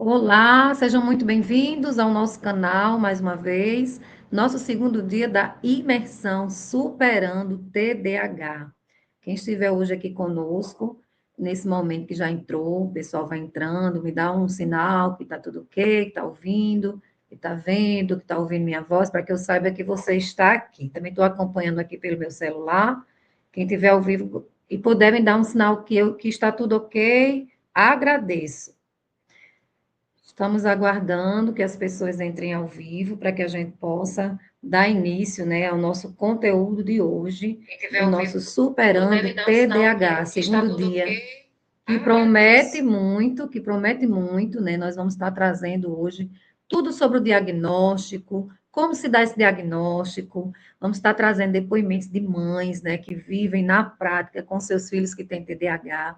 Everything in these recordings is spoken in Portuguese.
Olá, sejam muito bem-vindos ao nosso canal mais uma vez. Nosso segundo dia da imersão Superando TDAH. Quem estiver hoje aqui conosco, nesse momento que já entrou, o pessoal vai entrando, me dá um sinal que está tudo ok, que está ouvindo, que está vendo, que está ouvindo minha voz, para que eu saiba que você está aqui. Também estou acompanhando aqui pelo meu celular. Quem estiver ao vivo e puder me dar um sinal que está tudo ok, agradeço. Estamos aguardando que as pessoas entrem ao vivo para que a gente possa dar início, né, ao nosso conteúdo de hoje, o nosso Superando TDAH, segundo dia, que promete muito, né? Nós vamos estar trazendo hoje tudo sobre o diagnóstico, como se dá esse diagnóstico, vamos estar trazendo depoimentos de mães, né, que vivem na prática com seus filhos que têm TDAH,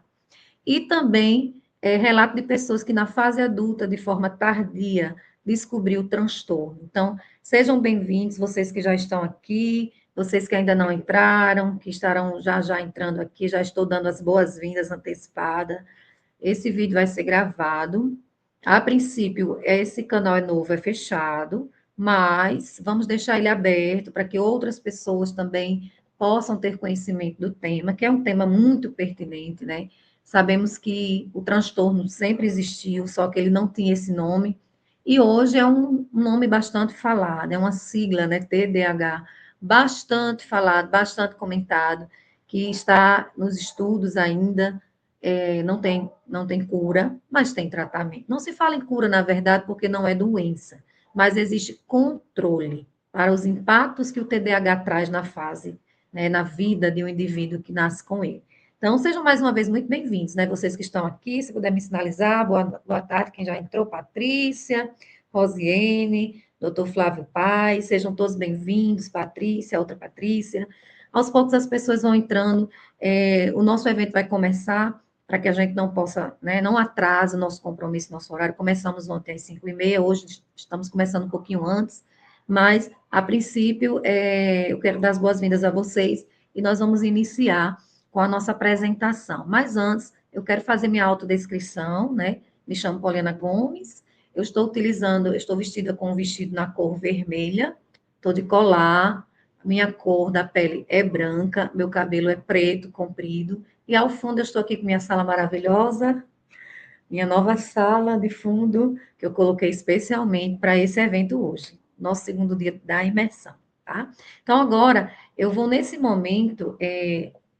e também relato de pessoas que na fase adulta, de forma tardia, descobriu o transtorno. Então, sejam bem-vindos, vocês que já estão aqui, vocês que ainda não entraram, que estarão já entrando aqui, já estou dando as boas-vindas antecipadas. Esse vídeo vai ser gravado. A princípio, esse canal é novo, é fechado, mas vamos deixar ele aberto para que outras pessoas também possam ter conhecimento do tema, que é um tema muito pertinente, né? Sabemos que o transtorno sempre existiu, só que ele não tinha esse nome, e hoje é um nome bastante falado, é uma sigla, né? TDAH, bastante falado, bastante comentado, que está nos estudos ainda, não tem cura, mas tem tratamento. Não se fala em cura, na verdade, porque não é doença, mas existe controle para os impactos que o TDAH traz na fase, né, na vida de um indivíduo que nasce com ele. Então, sejam mais uma vez muito bem-vindos, né? Vocês que estão aqui, se puder me sinalizar, boa tarde, quem já entrou, Patrícia, Rosiane, doutor Flávio Paz, sejam todos bem-vindos, Patrícia, outra Patrícia. Aos poucos as pessoas vão entrando, o nosso evento vai começar, para que a gente não possa, né, não atrase o nosso compromisso, nosso horário. Começamos ontem às 5h30, hoje estamos começando um pouquinho antes, mas, a princípio, eu quero dar as boas-vindas a vocês e nós vamos iniciar com a nossa apresentação. Mas antes, eu quero fazer minha autodescrição, né? Me chamo Poliana Gomes, eu estou vestida com um vestido na cor vermelha, estou de colar, minha cor da pele é branca, meu cabelo é preto, comprido, e ao fundo eu estou aqui com minha sala maravilhosa, minha nova sala de fundo, que eu coloquei especialmente para esse evento hoje, nosso segundo dia da imersão, tá? Então, agora, eu vou, nesse momento,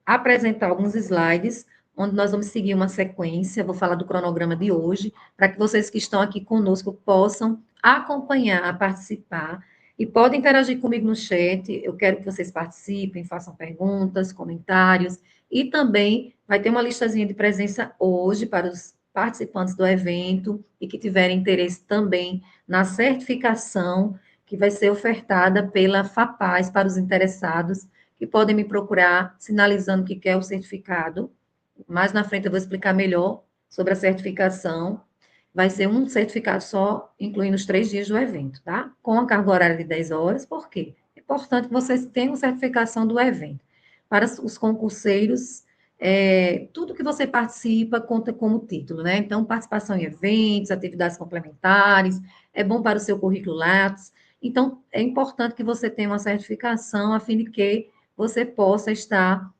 apresentar alguns slides, onde nós vamos seguir uma sequência, vou falar do cronograma de hoje, para que vocês que estão aqui conosco possam acompanhar, participar, e podem interagir comigo no chat, eu quero que vocês participem, façam perguntas, comentários, e também vai ter uma listazinha de presença hoje para os participantes do evento e que tiverem interesse também na certificação que vai ser ofertada pela FAPAS para os interessados, que podem me procurar sinalizando que quer o certificado. Mais na frente eu vou explicar melhor sobre a certificação. Vai ser um certificado só, incluindo os 3 dias do evento, tá? Com a carga horária de 10 horas, por quê? É importante que vocês tenham certificação do evento. Para os concurseiros, tudo que você participa conta como título, né? Então, participação em eventos, atividades complementares, é bom para o seu currículo Lattes. Então, é importante que você tenha uma certificação, a fim de que você possa estar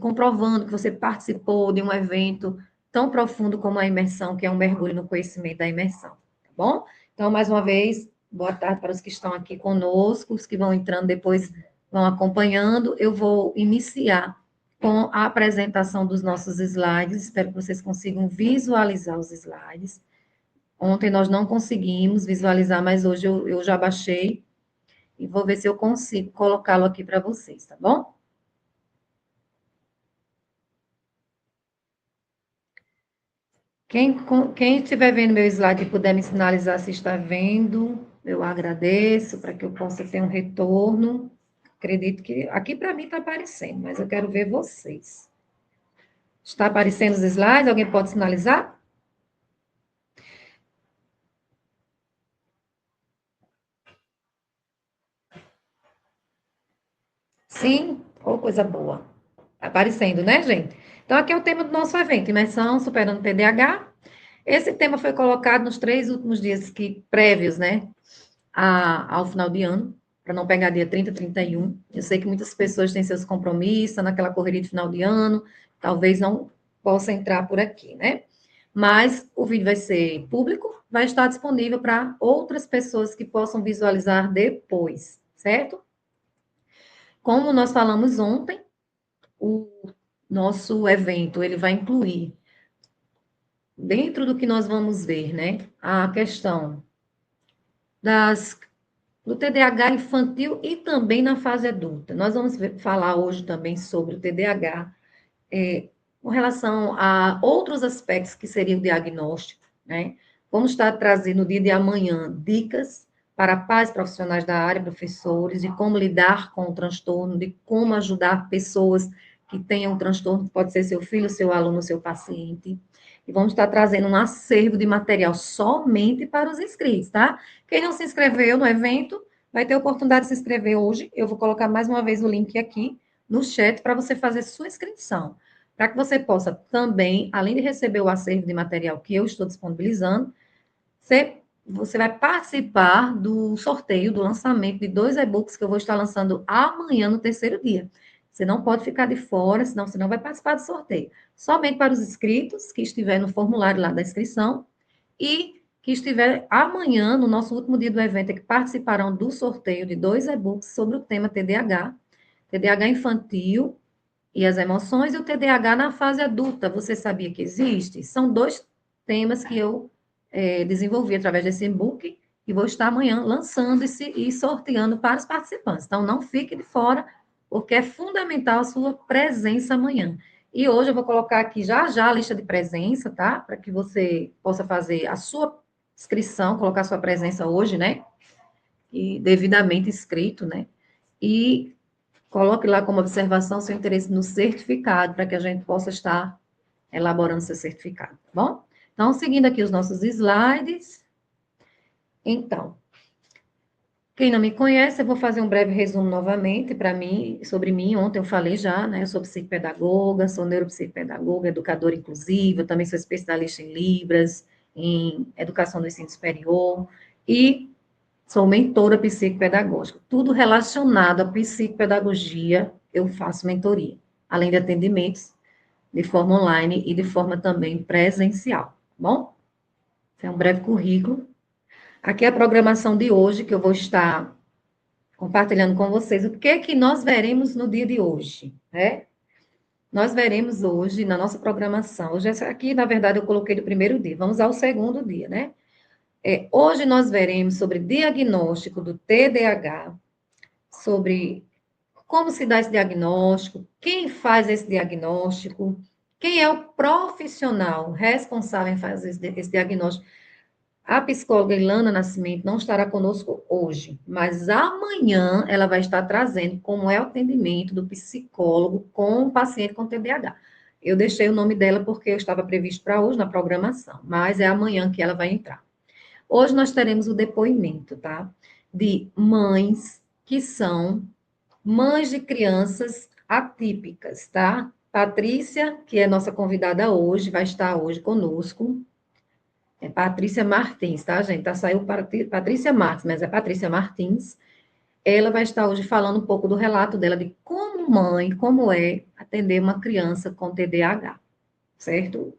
comprovando que você participou de um evento tão profundo como a imersão, que é um mergulho no conhecimento da imersão, tá bom? Então, mais uma vez, boa tarde para os que estão aqui conosco, os que vão entrando depois vão acompanhando. Eu vou iniciar com a apresentação dos nossos slides, espero que vocês consigam visualizar os slides. Ontem nós não conseguimos visualizar, mas hoje eu já baixei e vou ver se eu consigo colocá-lo aqui para vocês, tá bom? Quem estiver vendo meu slide e puder me sinalizar se está vendo, eu agradeço para que eu possa ter um retorno. Acredito que aqui para mim está aparecendo, mas eu quero ver vocês. Está aparecendo os slides? Alguém pode sinalizar? Sim? Oh, coisa boa. Tá aparecendo, né, gente? Então, aqui é o tema do nosso evento, imersão superando TDAH. Esse tema foi colocado nos 3 últimos dias prévios, né, ao final de ano, para não pegar dia 30, 31. Eu sei que muitas pessoas têm seus compromissos naquela correria de final de ano, talvez não possa entrar por aqui, né? Mas o vídeo vai ser público, vai estar disponível para outras pessoas que possam visualizar depois, certo? Como nós falamos ontem, o nosso evento, ele vai incluir, dentro do que nós vamos ver, né, a questão do TDAH infantil e também na fase adulta. Nós vamos falar hoje também sobre o TDAH, com relação a outros aspectos que seria o diagnóstico, né? Vamos estar trazendo no dia de amanhã dicas para pais profissionais da área, professores, de como lidar com o transtorno, de como ajudar pessoas que tenham transtorno, pode ser seu filho, seu aluno, seu paciente. E vamos estar trazendo um acervo de material somente para os inscritos, tá? Quem não se inscreveu no evento, vai ter a oportunidade de se inscrever hoje. Eu vou colocar mais uma vez o link aqui no chat para você fazer sua inscrição, para que você possa também, além de receber o acervo de material que eu estou disponibilizando, você vai participar do sorteio, do lançamento de 2 e-books que eu vou estar lançando amanhã, no terceiro dia. Você não pode ficar de fora, senão você não vai participar do sorteio. Somente para os inscritos que estiver no formulário lá da inscrição e que estiver amanhã, no nosso último dia do evento, que participarão do sorteio de 2 e-books sobre o tema TDAH, TDAH infantil e as emoções, e o TDAH na fase adulta. Você sabia que existe? São 2 temas que eu desenvolvi através desse e-book e vou estar amanhã lançando e sorteando para os participantes. Então, não fique de fora, porque é fundamental a sua presença amanhã. E hoje eu vou colocar aqui já já a lista de presença, tá? Para que você possa fazer a sua inscrição, colocar a sua presença hoje, né? E devidamente inscrito, né? E coloque lá como observação seu interesse no certificado, para que a gente possa estar elaborando seu certificado, tá bom? Então, seguindo aqui os nossos slides. Então, quem não me conhece, eu vou fazer um breve resumo novamente para mim, sobre mim. Ontem eu falei já, né? Eu sou psicopedagoga, sou neuropsicopedagoga, educadora inclusiva, eu também sou especialista em Libras, em educação do ensino superior e sou mentora psicopedagógica. Tudo relacionado à psicopedagogia, eu faço mentoria, além de atendimentos de forma online e de forma também presencial, tá bom? Esse é um breve currículo. Aqui é a programação de hoje, que eu vou estar compartilhando com vocês. O que é que nós veremos no dia de hoje, né? Nós veremos hoje, na nossa programação, hoje aqui, na verdade, eu coloquei do primeiro dia, vamos ao segundo dia, né? Hoje nós veremos sobre diagnóstico do TDAH, sobre como se dá esse diagnóstico, quem faz esse diagnóstico, quem é o profissional responsável em fazer esse diagnóstico. A psicóloga Ilana Nascimento não estará conosco hoje, mas amanhã ela vai estar trazendo como é o atendimento do psicólogo com o paciente com TDAH. Eu deixei o nome dela porque eu estava previsto para hoje na programação, mas é amanhã que ela vai entrar. Hoje nós teremos o depoimento, tá? De mães que são mães de crianças atípicas, tá? Patrícia, que é nossa convidada hoje, vai estar hoje conosco. É Patrícia Martins, tá, gente? Saiu Patrícia Martins, mas é Patrícia Martins. Ela vai estar hoje falando um pouco do relato dela de como mãe, como é atender uma criança com TDAH, certo?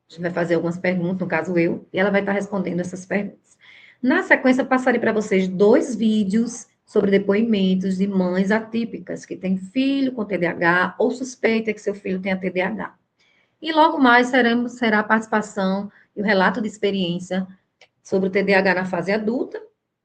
A gente vai fazer algumas perguntas, no caso eu, e ela vai estar respondendo essas perguntas. Na sequência, eu passarei para vocês 2 vídeos sobre depoimentos de mães atípicas que têm filho com TDAH ou suspeita que seu filho tenha TDAH. E logo mais será a participação e o relato de experiência sobre o TDAH na fase adulta,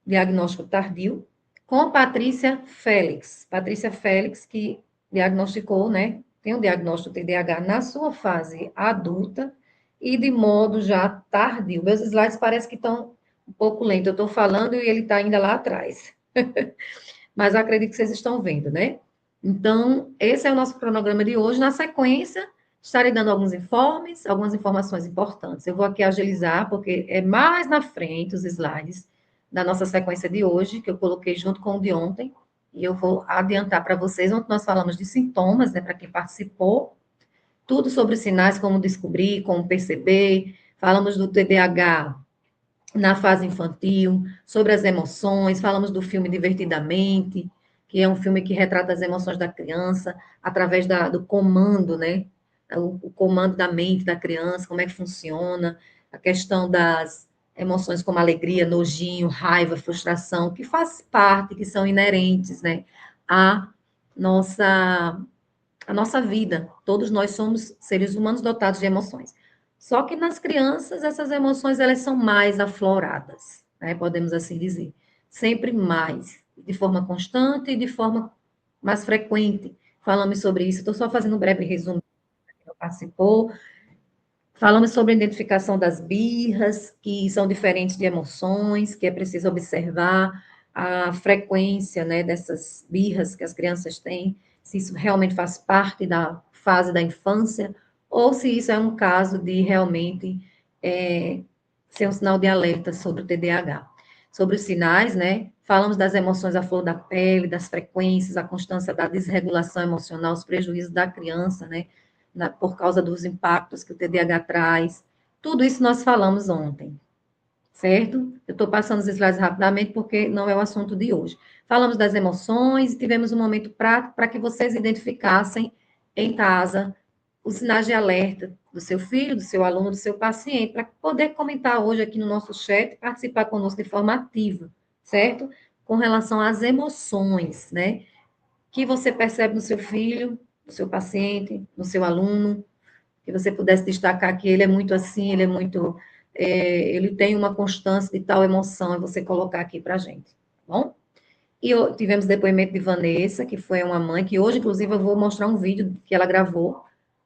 diagnóstico tardio, com Patrícia Félix. Patrícia Félix, que diagnosticou, né, tem o diagnóstico TDAH na sua fase adulta e de modo já tardio. Meus slides parecem que estão um pouco lentos. Eu estou falando e ele está ainda lá atrás. Mas eu acredito que vocês estão vendo, né? Então, esse é o nosso cronograma de hoje. Na sequência, estarei dando alguns informes, algumas informações importantes. Eu vou aqui agilizar, porque é mais na frente os slides da nossa sequência de hoje, que eu coloquei junto com o de ontem, e eu vou adiantar para vocês. Ontem nós falamos de sintomas, né, para quem participou, tudo sobre sinais, como descobrir, como perceber, falamos do TDAH na fase infantil, sobre as emoções, falamos do filme Divertidamente, que é um filme que retrata as emoções da criança através do comando, né? O comando da mente da criança, como é que funciona, a questão das emoções como alegria, nojinho, raiva, frustração, que faz parte, que são inerentes, né, à nossa, à nossa vida. Todos nós somos seres humanos dotados de emoções. Só que nas crianças, essas emoções, elas são mais afloradas, né, podemos assim dizer. Sempre mais, de forma constante e de forma mais frequente. Falamos sobre isso, estou só fazendo um breve resumo que participou. Falamos sobre a identificação das birras, que são diferentes de emoções, que é preciso observar a frequência, né, dessas birras que as crianças têm, se isso realmente faz parte da fase da infância, ou se isso é um caso de realmente ser um sinal de alerta sobre o TDAH. Sobre os sinais, né, falamos das emoções à flor da pele, das frequências, a constância da desregulação emocional, os prejuízos da criança, né, por causa dos impactos que o TDAH traz. Tudo isso nós falamos ontem, certo? Eu estou passando os slides rapidamente porque não é o assunto de hoje. Falamos das emoções e tivemos um momento prático para que vocês identificassem em casa os sinais de alerta do seu filho, do seu aluno, do seu paciente, para poder comentar hoje aqui no nosso chat, participar conosco de forma ativa, certo? Com relação às emoções, né? Que você percebe no seu filho, no seu paciente, no seu aluno, que você pudesse destacar que ele é muito assim, ele é muito, ele tem uma constância de tal emoção, e você colocar aqui para a gente, tá bom? E tivemos depoimento de Vanessa, que foi uma mãe, que hoje, inclusive, eu vou mostrar um vídeo que ela gravou.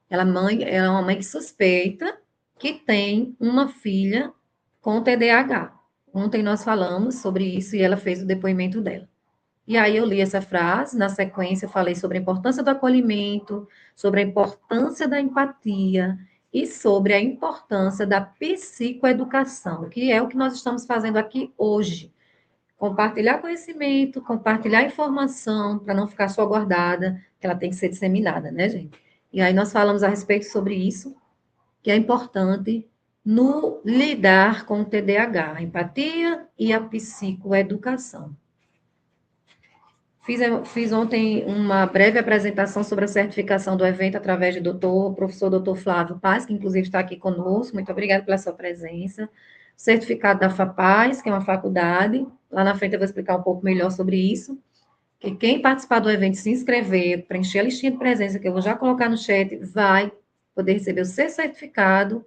Ela é uma mãe que suspeita que tem uma filha com TDAH. Ontem nós falamos sobre isso e ela fez o depoimento dela. E aí eu li essa frase, na sequência eu falei sobre a importância do acolhimento, sobre a importância da empatia e sobre a importância da psicoeducação, que é o que nós estamos fazendo aqui hoje. Compartilhar conhecimento, compartilhar informação, para não ficar só guardada, que ela tem que ser disseminada, né, gente? E aí nós falamos a respeito sobre isso, que é importante no lidar com o TDAH, a empatia e a psicoeducação. Fiz ontem uma breve apresentação sobre a certificação do evento através do professor doutor Flávio Paz, que inclusive está aqui conosco. Muito obrigada pela sua presença. Certificado da FAPAZ, que é uma faculdade. Lá na frente eu vou explicar um pouco melhor sobre isso. Que quem participar do evento, se inscrever, preencher a listinha de presença, que eu vou já colocar no chat, vai poder receber o seu certificado.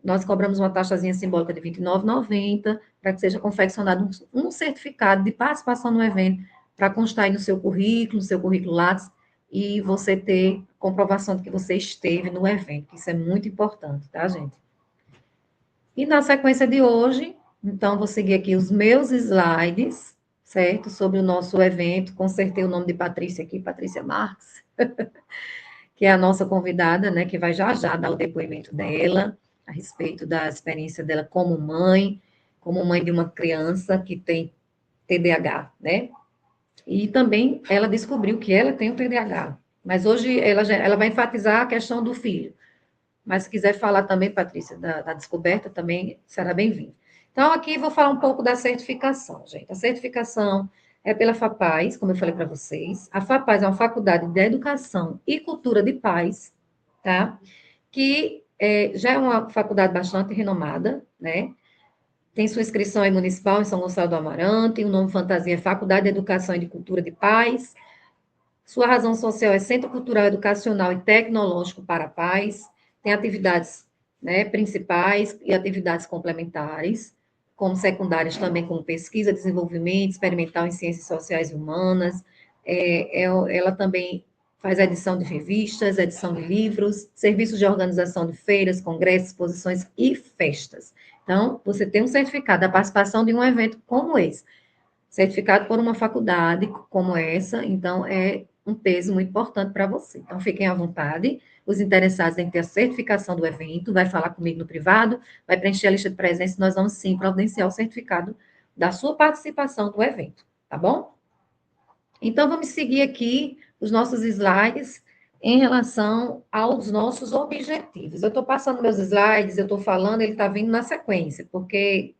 Nós cobramos uma taxazinha simbólica de R$ 29,90 para que seja confeccionado um certificado de participação no evento para constar aí no seu currículo Lattes, e você ter comprovação de que você esteve no evento. Isso é muito importante, tá, gente? E na sequência de hoje, então, vou seguir aqui os meus slides, certo? Sobre o nosso evento. Consertei o nome de Patrícia aqui, Patrícia Marques, que é a nossa convidada, né? Que vai já já dar o depoimento dela a respeito da experiência dela como mãe de uma criança que tem TDAH, né? E também ela descobriu que ela tem o TDAH. Mas hoje ela vai enfatizar a questão do filho. Mas se quiser falar também, Patrícia, da descoberta, também será bem-vindo. Então, aqui vou falar um pouco da certificação, gente. A certificação é pela FAPAZ, como eu falei para vocês. A FAPAZ é uma faculdade de Educação e Cultura de Paz, tá? Que já é uma faculdade bastante renomada, né? Tem sua inscrição aí municipal em São Gonçalo do Amarante, o nome fantasia é Faculdade de Educação e de Cultura de Paz. Sua razão social é Centro Cultural, Educacional e Tecnológico para a Paz. Tem atividades, né, principais e atividades complementares, como secundárias também, como pesquisa, desenvolvimento experimental em ciências sociais e humanas. Ela também faz edição de revistas, edição de livros, serviços de organização de feiras, congressos, exposições e festas. Então, você tem um certificado da participação de um evento como esse, certificado por uma faculdade como essa, então é um peso muito importante para você. Então, fiquem à vontade. Os interessados em ter a certificação do evento, vai falar comigo no privado, vai preencher a lista de presença e nós vamos sim providenciar o certificado da sua participação do evento, tá bom? Então, vamos seguir aqui os nossos slides em relação aos nossos objetivos. Eu estou passando meus slides, eu estou falando, ele está vindo na sequência, porque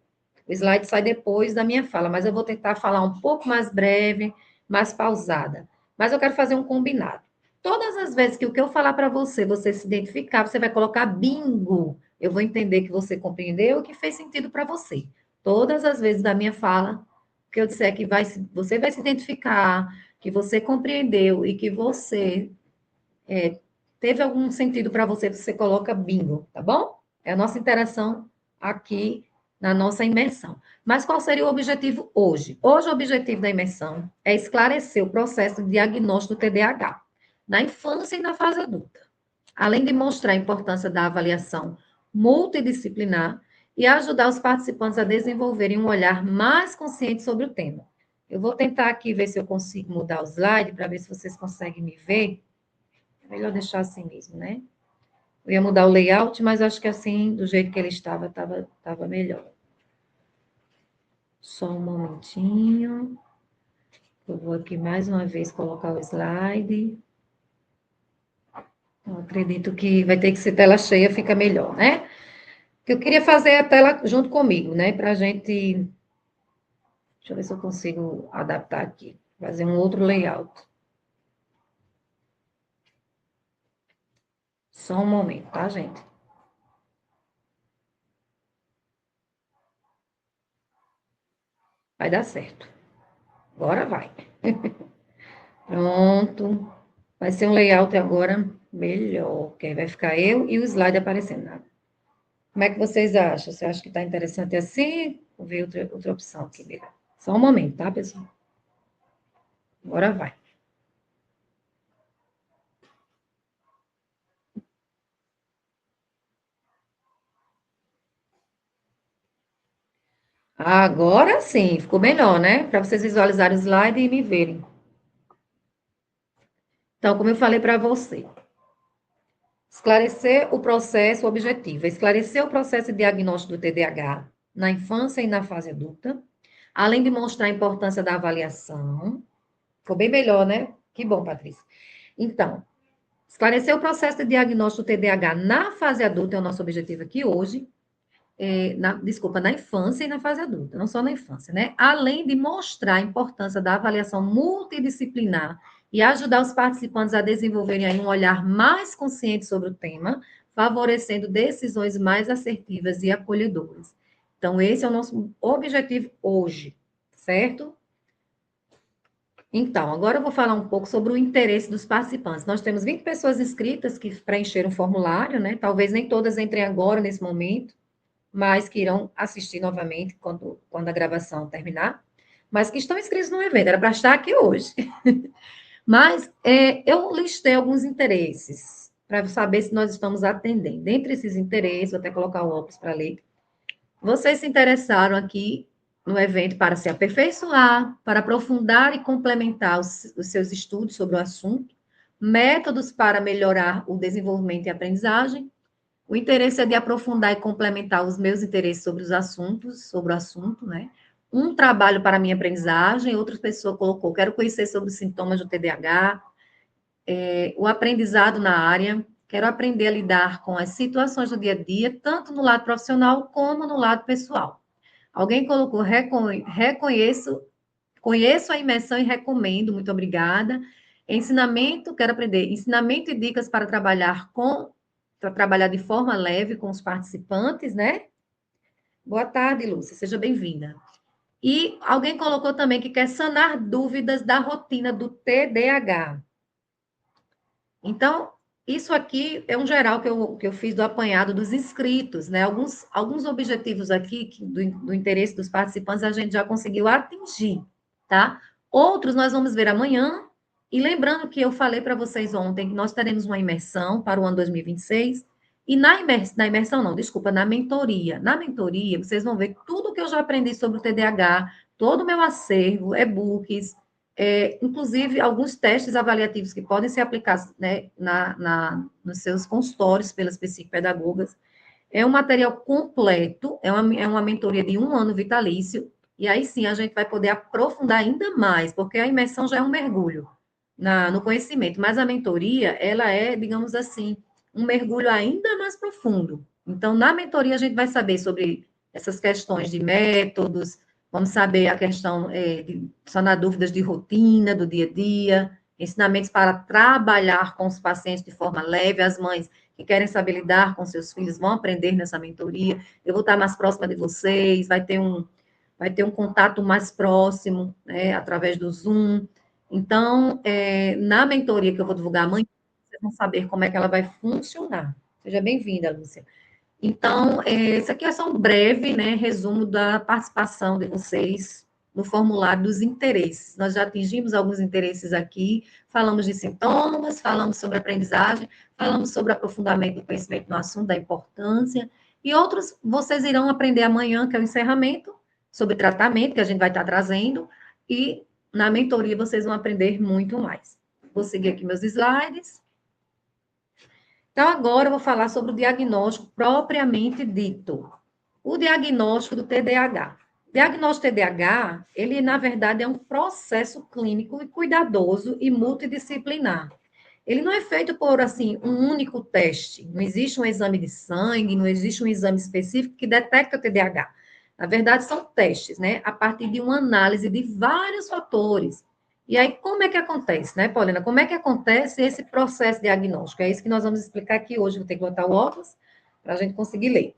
o slide sai depois da minha fala, mas eu vou tentar falar um pouco mais breve, mais pausada. Mas eu quero fazer um combinado. Todas as vezes que o que eu falar para você, você se identificar, você vai colocar bingo. Eu vou entender que você compreendeu e que fez sentido para você. Todas as vezes da minha fala, que eu disser que você vai se identificar, que você compreendeu e que você teve algum sentido para você, você coloca bingo, tá bom? É a nossa interação aqui na nossa imersão. Mas qual seria o objetivo hoje? Hoje, o objetivo da imersão é esclarecer o processo de diagnóstico do TDAH na infância e na fase adulta, além de mostrar a importância da avaliação multidisciplinar e ajudar os participantes a desenvolverem um olhar mais consciente sobre o tema. Eu vou tentar aqui ver se eu consigo mudar o slide para ver se vocês conseguem me ver. Melhor deixar assim mesmo, né? Eu ia mudar o layout, mas acho que assim, do jeito que ele estava melhor. Só um momentinho. Eu vou aqui mais uma vez colocar o slide. Eu acredito que vai ter que ser tela cheia, fica melhor, né? Porque eu queria fazer a tela junto comigo, né? Para a gente. Deixa eu ver se eu consigo adaptar aqui. Fazer um outro layout. Só um momento, tá, gente? Vai dar certo. Agora vai. Pronto. Vai ser um layout agora melhor, que aí vai ficar eu e o slide aparecendo. Como é que vocês acham? Você acha que está interessante assim? Vou ver outra opção aqui, beleza. Só um momento, tá, pessoal? Agora vai. Agora sim, ficou melhor, né? Para vocês visualizarem o slide e me verem. Então, como eu falei para você, esclarecer o processo objetivo, esclarecer o processo de diagnóstico do TDAH na infância e na fase adulta, além de mostrar a importância da avaliação. Ficou bem melhor, né? Que bom, Patrícia. Então, esclarecer o processo de diagnóstico do TDAH na fase adulta é o nosso objetivo aqui hoje. Na infância e na fase adulta, não só na infância, né? Além de mostrar a importância da avaliação multidisciplinar e ajudar os participantes a desenvolverem aí um olhar mais consciente sobre o tema, favorecendo decisões mais assertivas e acolhedoras. Então, esse é o nosso objetivo hoje, certo? Então, agora eu vou falar um pouco sobre o interesse dos participantes. Nós temos 20 pessoas inscritas que preencheram o formulário, né? Talvez nem todas entrem agora, nesse momento, mas que irão assistir novamente quando a gravação terminar, mas que estão inscritos no evento, era para estar aqui hoje. Mas eu listei alguns interesses, para saber se nós estamos atendendo. Dentre esses interesses, vou até colocar o óculos para ler, vocês se interessaram aqui no evento para se aperfeiçoar, para aprofundar e complementar os seus estudos sobre o assunto, métodos para melhorar o desenvolvimento e aprendizagem. O interesse é de aprofundar e complementar os meus interesses sobre os assuntos, sobre o assunto, né? Um trabalho para a minha aprendizagem, outra pessoa colocou, quero conhecer sobre os sintomas do TDAH, o aprendizado na área, quero aprender a lidar com as situações do dia a dia, tanto no lado profissional como no lado pessoal. Alguém colocou, conheço a imersão e recomendo, muito obrigada. Ensinamento, quero aprender, ensinamento e dicas para trabalhar de forma leve com os participantes, né? Boa tarde, Lúcia, seja bem-vinda. E alguém colocou também que quer sanar dúvidas da rotina do TDAH. Então, isso aqui é um geral que eu fiz do apanhado dos inscritos, né? Alguns objetivos aqui do interesse dos participantes a gente já conseguiu atingir, tá? Outros nós vamos ver amanhã. E lembrando que eu falei para vocês ontem que nós teremos uma imersão para o ano 2026. E na imersão, não, desculpa, na mentoria. Na mentoria, vocês vão ver tudo que eu já aprendi sobre o TDAH, todo o meu acervo, e-books, inclusive alguns testes avaliativos que podem ser aplicados, né, nos seus consultórios pelas psicopedagogas. É um material completo, é uma mentoria de 1 ano vitalício, e aí sim a gente vai poder aprofundar ainda mais, porque a imersão já é um mergulho. no conhecimento, mas a mentoria, ela é, digamos assim, um mergulho ainda mais profundo. Então, na mentoria, a gente vai saber sobre essas questões de métodos, vamos saber a questão de sanar dúvidas de rotina, do dia a dia, ensinamentos para trabalhar com os pacientes de forma leve, as mães que querem saber lidar com seus filhos vão aprender nessa mentoria. Eu vou estar mais próxima de vocês, vai ter um contato mais próximo, né, através do Zoom. Então, na mentoria que eu vou divulgar amanhã, vocês vão saber como é que ela vai funcionar. Seja bem-vinda, Lúcia. Então, esse aqui é só um breve, né, resumo da participação de vocês no formulário dos interesses. Nós já atingimos alguns interesses aqui, falamos de sintomas, falamos sobre aprendizagem, falamos sobre aprofundamento do conhecimento no assunto, da importância, e outros vocês irão aprender amanhã, que é o encerramento, sobre tratamento, que a gente vai estar trazendo, e na mentoria vocês vão aprender muito mais. Vou seguir aqui meus slides. Então, agora eu vou falar sobre o diagnóstico propriamente dito. O diagnóstico do TDAH. O diagnóstico do TDAH, ele, na verdade, é um processo clínico e cuidadoso e multidisciplinar. Ele não é feito por, assim, um único teste. Não existe um exame de sangue, não existe um exame específico que detecta o TDAH. Na verdade, são testes, né? A partir de uma análise de vários fatores. E aí, como é que acontece, né, Paulina? Como é que acontece esse processo diagnóstico? É isso que nós vamos explicar aqui hoje. Vou ter que botar o óculos para a gente conseguir ler.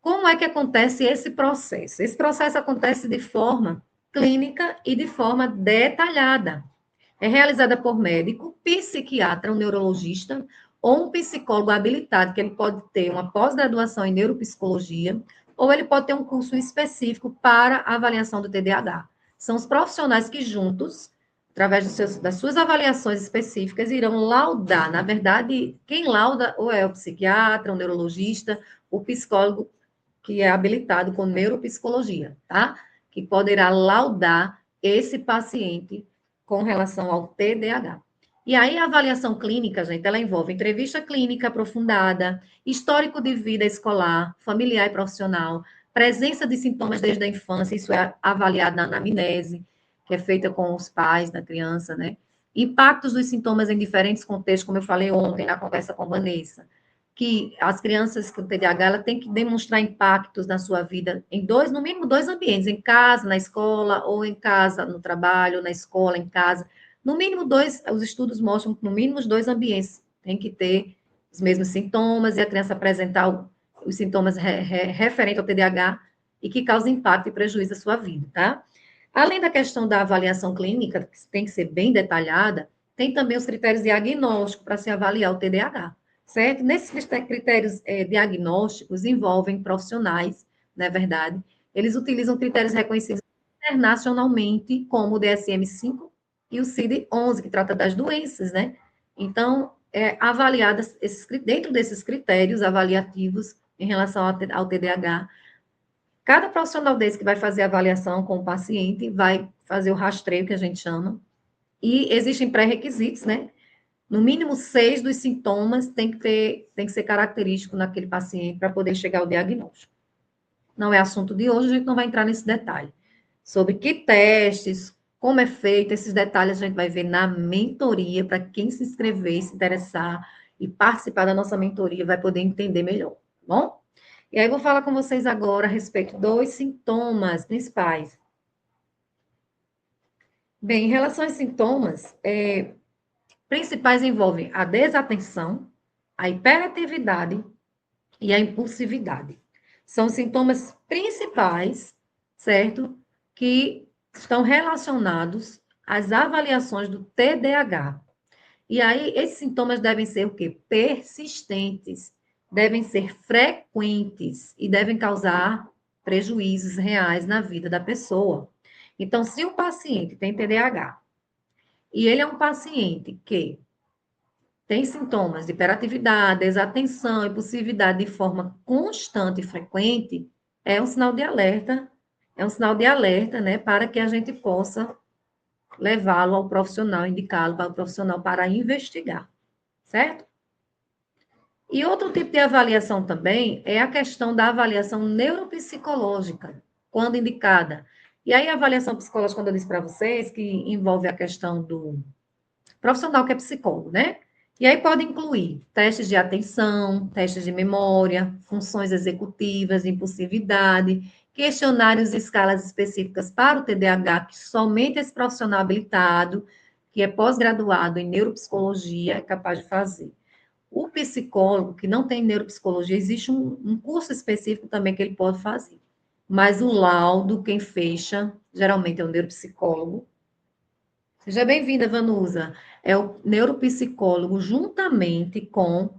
Como é que acontece esse processo? Esse processo acontece de forma clínica e de forma detalhada. É realizada por médico, psiquiatra, um neurologista ou um psicólogo habilitado, que ele pode ter uma pós-graduação em neuropsicologia, ou ele pode ter um curso específico para avaliação do TDAH. São os profissionais que juntos, através das suas avaliações específicas, irão laudar. Na verdade, quem lauda ou é o psiquiatra, o neurologista, o psicólogo que é habilitado com neuropsicologia, tá? Que poderá laudar esse paciente com relação ao TDAH. E aí, a avaliação clínica, gente, ela envolve entrevista clínica aprofundada, histórico de vida escolar, familiar e profissional, presença de sintomas desde a infância, isso é avaliado na anamnese, que é feita com os pais da criança, né? Impactos dos sintomas em diferentes contextos, como eu falei ontem na conversa com a Vanessa, que as crianças com TDAH ela tem que demonstrar impactos na sua vida em no mínimo dois ambientes, em casa, na escola, ou em casa, no trabalho, na escola, em casa. No mínimo dois, os estudos mostram que no mínimo os dois ambientes tem que ter os mesmos sintomas e a criança apresentar os sintomas referentes ao TDAH e que causam impacto e prejuízo à sua vida, tá? Além da questão da avaliação clínica, que tem que ser bem detalhada, tem também os critérios diagnósticos para se avaliar o TDAH, certo? Nesses critérios diagnósticos envolvem profissionais, não é verdade? Eles utilizam critérios reconhecidos internacionalmente, como o DSM-5 e o CID-11, que trata das doenças, né? Então, avaliadas dentro desses critérios avaliativos em relação ao TDAH, cada profissional desse que vai fazer a avaliação com o paciente vai fazer o rastreio, que a gente chama, e existem pré-requisitos, né? No mínimo 6 dos sintomas tem que ser característico naquele paciente para poder chegar ao diagnóstico. Não é assunto de hoje, a gente não vai entrar nesse detalhe. Sobre que testes, como é feito, esses detalhes a gente vai ver na mentoria, para quem se inscrever, se interessar e participar da nossa mentoria, vai poder entender melhor, tá bom? E aí, eu vou falar com vocês agora a respeito dos sintomas principais. Bem, em relação aos sintomas, principais envolvem a desatenção, a hiperatividade e a impulsividade. São sintomas principais, certo? Que estão relacionados às avaliações do TDAH. E aí, esses sintomas devem ser o quê? Persistentes, devem ser frequentes e devem causar prejuízos reais na vida da pessoa. Então, se o paciente tem TDAH e ele é um paciente que tem sintomas de hiperatividade, desatenção, impulsividade de forma constante e frequente, é um sinal de alerta, né, para que a gente possa levá-lo ao profissional, indicá-lo para o profissional para investigar, certo? E outro tipo de avaliação também é a questão da avaliação neuropsicológica, quando indicada. E aí, a avaliação psicológica, quando eu disse para vocês, que envolve a questão profissional que é psicólogo, né? E aí pode incluir testes de atenção, testes de memória, funções executivas, impulsividade, questionários e escalas específicas para o TDAH, que somente esse profissional habilitado, que é pós-graduado em neuropsicologia, é capaz de fazer. O psicólogo que não tem neuropsicologia, existe um curso específico também que ele pode fazer. Mas o laudo, quem fecha, geralmente é o neuropsicólogo. Seja bem-vinda, Vanusa. É o neuropsicólogo juntamente com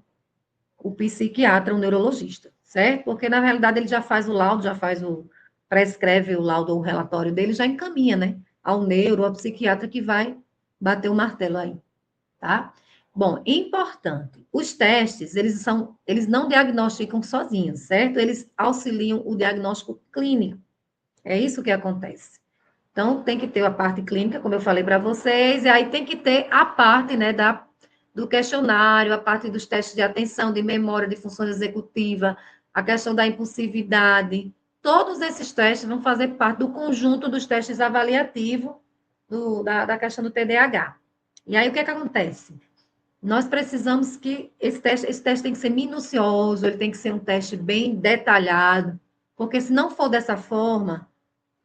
o psiquiatra, o neurologista, certo? Porque, na realidade, ele já faz o laudo, prescreve o laudo ou o relatório dele, já encaminha, né? Ao neuro, ao psiquiatra que vai bater o martelo aí, tá? Bom, importante, os testes, eles não diagnosticam sozinhos, certo? Eles auxiliam o diagnóstico clínico. É isso que acontece. Então, tem que ter a parte clínica, como eu falei para vocês, e aí tem que ter a parte, né, do questionário, a parte dos testes de atenção, de memória, de função executiva, a questão da impulsividade. Todos esses testes vão fazer parte do conjunto dos testes avaliativos da questão do TDAH. E aí, o que é que acontece? Nós precisamos que esse teste tem que ser minucioso, ele tem que ser um teste bem detalhado, porque se não for dessa forma,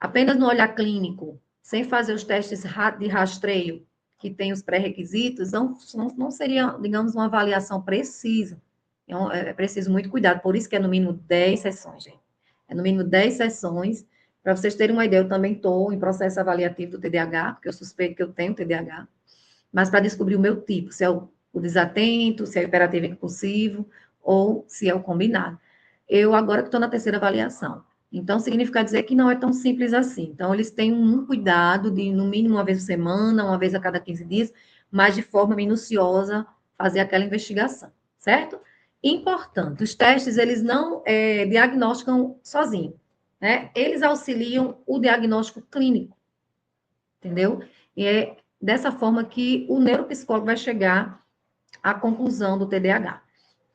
apenas no olhar clínico, sem fazer os testes de rastreio, que tem os pré-requisitos, não seria, digamos, uma avaliação precisa. É preciso muito cuidado, por isso que é no mínimo 10 sessões, gente. É no mínimo 10 sessões. Para vocês terem uma ideia, eu também estou em processo avaliativo do TDAH, porque eu suspeito que eu tenho TDAH, mas para descobrir o meu tipo, se é o desatento, se é o hiperativo impulsivo, ou se é o combinado. Eu agora que estou na terceira avaliação. Então, significa dizer que não é tão simples assim. Então, eles têm um cuidado de, no mínimo, uma vez por semana, uma vez a cada 15 dias, mas de forma minuciosa, fazer aquela investigação, certo? Importante, os testes, eles não diagnosticam sozinhos, né? Eles auxiliam o diagnóstico clínico, entendeu? E é dessa forma que o neuropsicólogo vai chegar à conclusão do TDAH.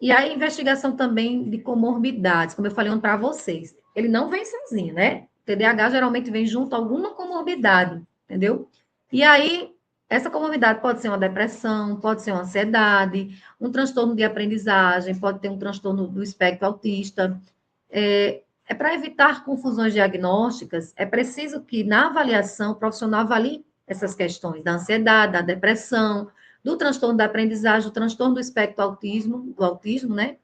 E a investigação também de comorbidades, como eu falei para vocês, ele não vem sozinho, né? O TDAH geralmente vem junto a alguma comorbidade, entendeu? E aí, essa comorbidade pode ser uma depressão, pode ser uma ansiedade, um transtorno de aprendizagem, pode ter um transtorno do espectro autista. Para evitar confusões diagnósticas, é preciso que, na avaliação, o profissional avalie essas questões da ansiedade, da depressão, do transtorno da aprendizagem, do transtorno do espectro do autismo, né?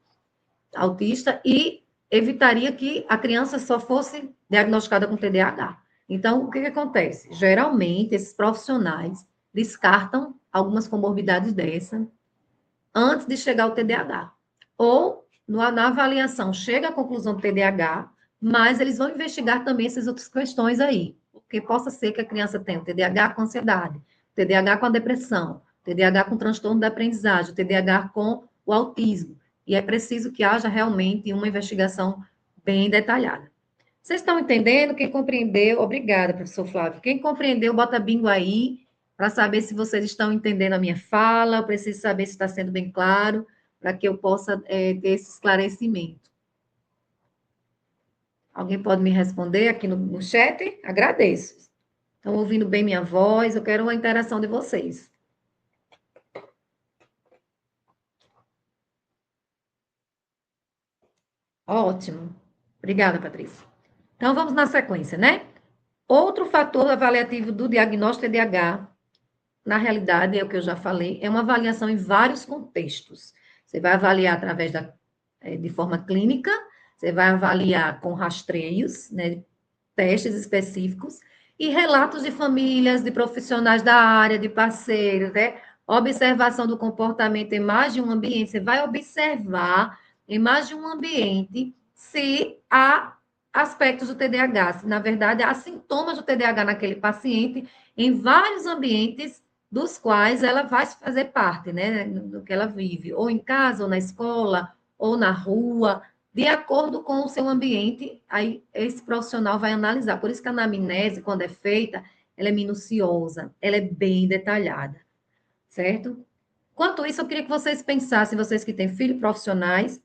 Autista, e evitaria que a criança só fosse diagnosticada com TDAH. Então, o que acontece? Geralmente, esses profissionais descartam algumas comorbidades dessa antes de chegar ao TDAH. Ou, na avaliação, chega à conclusão do TDAH, mas eles vão investigar também essas outras questões aí. Porque possa ser que a criança tenha o TDAH com ansiedade, TDAH com a depressão, TDAH com transtorno da aprendizagem, TDAH com o autismo. E é preciso que haja realmente uma investigação bem detalhada. Vocês estão entendendo? Quem compreendeu, obrigada, professor Flávio. Quem compreendeu, bota bingo aí, para saber se vocês estão entendendo a minha fala. Eu preciso saber se está sendo bem claro, para que eu possa ter esse esclarecimento. Alguém pode me responder aqui no chat? Agradeço. Estão ouvindo bem minha voz? Eu quero uma interação de vocês. Ótimo. Obrigada, Patrícia. Então, vamos na sequência, né? Outro fator avaliativo do diagnóstico TDAH, na realidade, é o que eu já falei, é uma avaliação em vários contextos. Você vai avaliar através de forma clínica, você vai avaliar com rastreios, né, testes específicos, e relatos de famílias, de profissionais da área, de parceiros, né? Observação do comportamento em mais de um ambiente. Você vai observar em mais de um ambiente se há aspectos do TDAH, se, na verdade, há sintomas do TDAH naquele paciente em vários ambientes dos quais ela vai fazer parte, né, do que ela vive, ou em casa, ou na escola, ou na rua, de acordo com o seu ambiente, aí esse profissional vai analisar. Por isso que a anamnese, quando é feita, ela é minuciosa, ela é bem detalhada, certo? Quanto isso, eu queria que vocês pensassem, vocês que têm filhos profissionais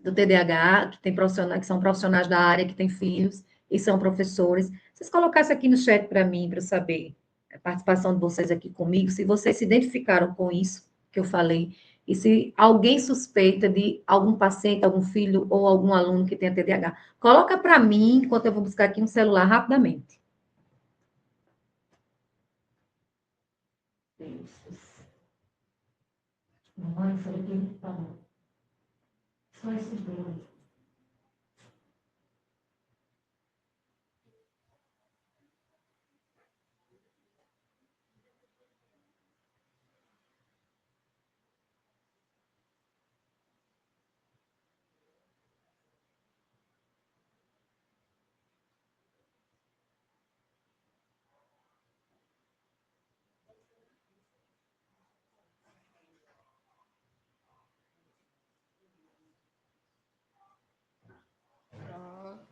do TDAH, que tem profissionais, que são profissionais da área, que têm filhos e são professores, vocês colocassem aqui no chat para mim, para eu saber. participação de vocês aqui comigo, se vocês se identificaram com isso que eu falei, e se alguém suspeita de algum paciente, algum filho ou algum aluno que tenha TDAH, coloca para mim, enquanto eu vou buscar aqui um celular rapidamente. Mamãe, foi aqui que falou. Só esses dois.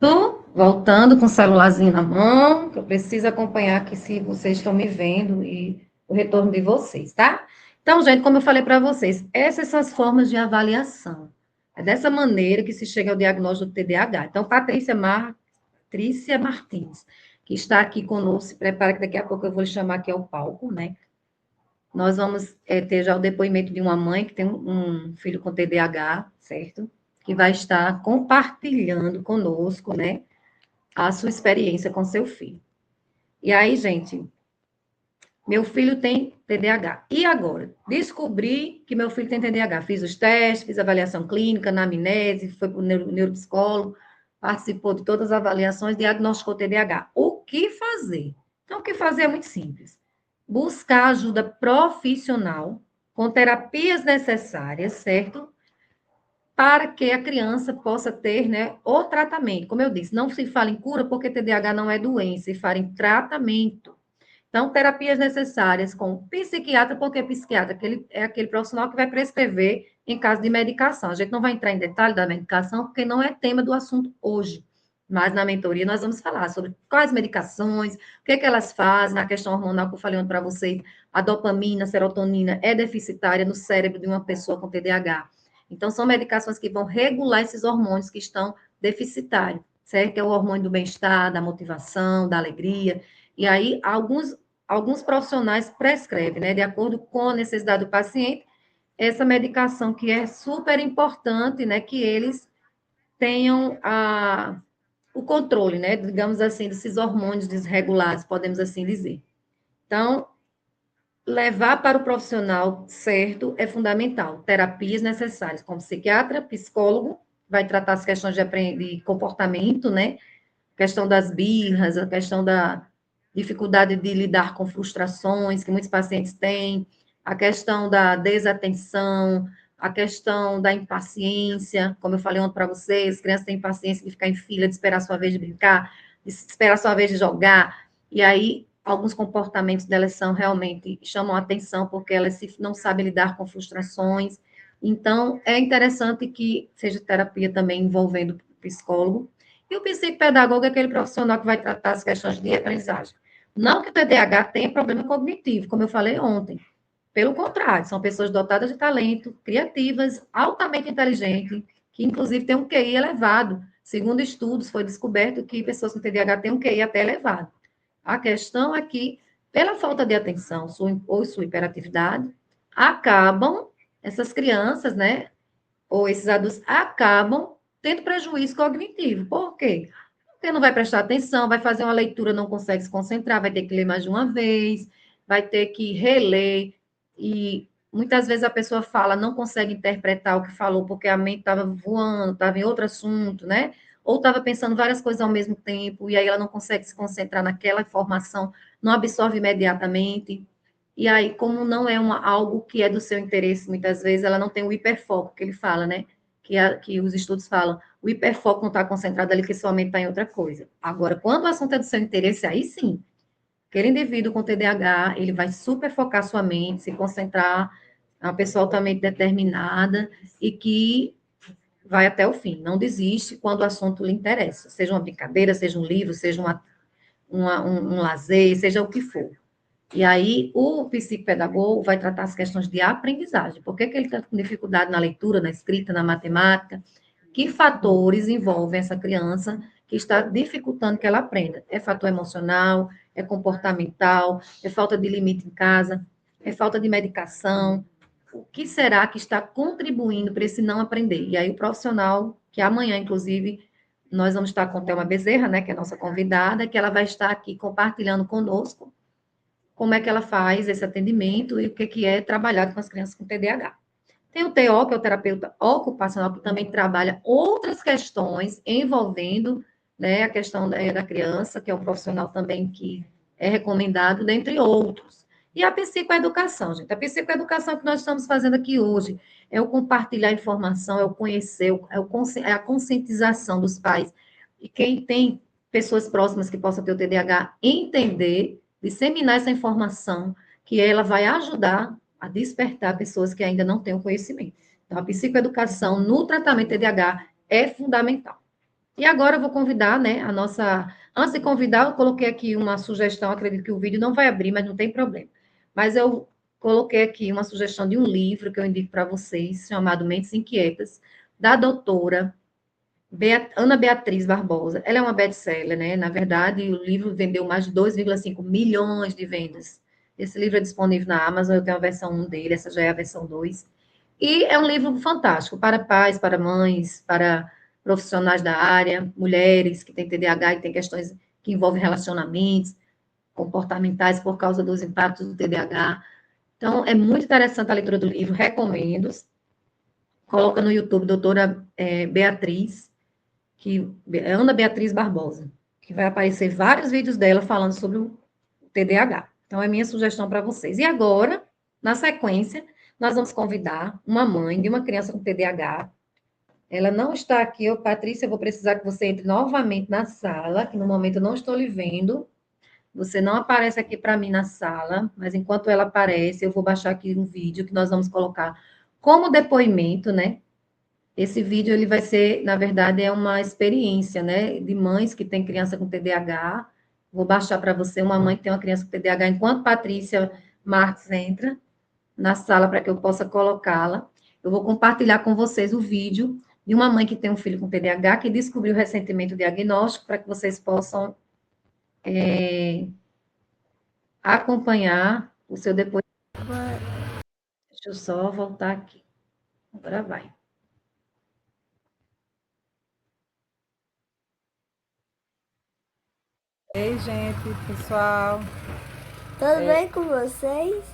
Tô voltando com o celularzinho na mão, que eu preciso acompanhar aqui se vocês estão me vendo e o retorno de vocês, tá? Então, gente, como eu falei para vocês, essas são as formas de avaliação. É dessa maneira que se chega ao diagnóstico do TDAH. Então, Patrícia Martins, que está aqui conosco, se prepara que daqui a pouco eu vou lhe chamar aqui ao palco, né? Nós vamos ter já o depoimento de uma mãe que tem um filho com TDAH, certo? Que vai estar compartilhando conosco, né? A sua experiência com seu filho. E aí, gente, meu filho tem TDAH. E agora? Descobri que meu filho tem TDAH. Fiz os testes, fiz avaliação clínica, anamnese, foi para o neuropsicólogo, participou de todas as avaliações, diagnosticou TDAH. O que fazer? Então, o que fazer é muito simples. Buscar ajuda profissional, com terapias necessárias, certo? Para que a criança possa ter, né, o tratamento. Como eu disse, não se fala em cura porque TDAH não é doença, se fala em tratamento. Então, terapias necessárias com psiquiatra, porque psiquiatra é aquele profissional que vai prescrever em caso de medicação. A gente não vai entrar em detalhe da medicação, porque não é tema do assunto hoje. Mas na mentoria nós vamos falar sobre quais medicações, o que, que elas fazem, na questão hormonal que eu falei para vocês, a dopamina, a serotonina é deficitária no cérebro de uma pessoa com TDAH. Então, são medicações que vão regular esses hormônios que estão deficitários, certo? Que é o hormônio do bem-estar, da motivação, da alegria. E aí, alguns profissionais prescrevem, né, de acordo com a necessidade do paciente, essa medicação que é super importante, né, que eles tenham o controle, né, digamos assim, desses hormônios desregulados, podemos assim dizer. Então, levar para o profissional certo é fundamental. Terapias necessárias, como psiquiatra, psicólogo, vai tratar as questões de comportamento, né, questão das birras, a questão da dificuldade de lidar com frustrações que muitos pacientes têm, a questão da desatenção, a questão da impaciência, como eu falei ontem para vocês, crianças têm impaciência de ficar em fila, de esperar a sua vez de brincar, de esperar a sua vez de jogar, e aí alguns comportamentos delas são realmente, chamam a atenção, porque elas não sabem lidar com frustrações, então é interessante que seja terapia também envolvendo o psicólogo, e o psicopedagogo é aquele profissional que vai tratar as questões de aprendizagem. Não que o TDAH tenha problema cognitivo, como eu falei ontem. Pelo contrário, são pessoas dotadas de talento, criativas, altamente inteligentes, que inclusive têm um QI elevado. Segundo estudos, foi descoberto que pessoas com TDAH têm um QI até elevado. A questão é que, pela falta de atenção ou sua hiperatividade, acabam, essas crianças, né, ou esses adultos acabam tendo prejuízo cognitivo. Por quê? Porque não vai prestar atenção, vai fazer uma leitura, não consegue se concentrar, vai ter que ler mais de uma vez, vai ter que reler, e muitas vezes a pessoa fala, não consegue interpretar o que falou, porque a mente estava voando, estava em outro assunto, né? Ou estava pensando várias coisas ao mesmo tempo, e aí ela não consegue se concentrar naquela informação, não absorve imediatamente. E aí, como não é algo que é do seu interesse, muitas vezes ela não tem o hiperfoco, que ele fala, né? Que os estudos falam, o hiperfoco não está concentrado ali, que sua mente está em outra coisa. Agora, quando o assunto é do seu interesse, aí sim, aquele indivíduo com TDAH, ele vai super focar sua mente, se concentrar, é uma pessoa altamente determinada e que vai até o fim, não desiste quando o assunto lhe interessa, seja uma brincadeira, seja um livro, seja um lazer, seja o que for. E aí, o psicopedagogo vai tratar as questões de aprendizagem. Por que, que ele está com dificuldade na leitura, na escrita, na matemática? Que fatores envolvem essa criança que está dificultando que ela aprenda. É fator emocional, é comportamental, é falta de limite em casa, é falta de medicação. O que será que está contribuindo para esse não aprender? E aí o profissional, que amanhã, inclusive, nós vamos estar com a Thelma Bezerra, né, que é a nossa convidada, que ela vai estar aqui compartilhando conosco como é que ela faz esse atendimento e o que é trabalhado com as crianças com TDAH. Tem o TO, que é o terapeuta ocupacional, que também trabalha outras questões envolvendo, né, a questão da criança, que é um profissional também que é recomendado, dentre outros. E a psicoeducação, gente. A psicoeducação que nós estamos fazendo aqui hoje é o compartilhar informação, é o conhecer, é a conscientização dos pais. E quem tem pessoas próximas que possam ter o TDAH, entender, disseminar essa informação, que ela vai ajudar a despertar pessoas que ainda não têm o conhecimento. Então, a psicoeducação no tratamento TDAH é fundamental. E agora eu vou convidar, né, a nossa... Antes de convidar, eu coloquei aqui uma sugestão, acredito que o vídeo não vai abrir, mas não tem problema. Mas eu coloquei aqui uma sugestão de um livro que eu indico para vocês, chamado Mentes Inquietas, da doutora Ana Beatriz Barbosa. Ela é uma best-seller, né? Na verdade, o livro vendeu mais de 2,5 milhões de vendas. Esse livro é disponível na Amazon, eu tenho a versão 1 dele, essa já é a versão 2. E é um livro fantástico para pais, para mães, para profissionais da área, mulheres que têm TDAH e têm questões que envolvem relacionamentos comportamentais por causa dos impactos do TDAH. Então, é muito interessante a leitura do livro, recomendo. Coloca no YouTube, doutora Beatriz, que é Ana Beatriz Barbosa, que vai aparecer vários vídeos dela falando sobre o TDAH. Então, é minha sugestão para vocês. E agora, na sequência, nós vamos convidar uma mãe de uma criança com TDAH. Ela não está aqui, Patrícia, eu vou precisar que você entre novamente na sala, que no momento eu não estou lhe vendo. Você não aparece aqui para mim na sala, mas enquanto ela aparece, eu vou baixar aqui um vídeo que nós vamos colocar como depoimento, né? Esse vídeo ele vai ser, na verdade, é uma experiência, né, de mães que têm criança com TDAH. Vou baixar para você uma mãe que tem uma criança com TDAH, enquanto Patrícia Marques entra na sala para que eu possa colocá-la. Eu vou compartilhar com vocês o vídeo de uma mãe que tem um filho com TDAH que descobriu recentemente o diagnóstico para que vocês possam acompanhar o seu depoimento. Deixa eu só voltar aqui. Agora vai. Ei, gente, pessoal. Tudo bem com vocês?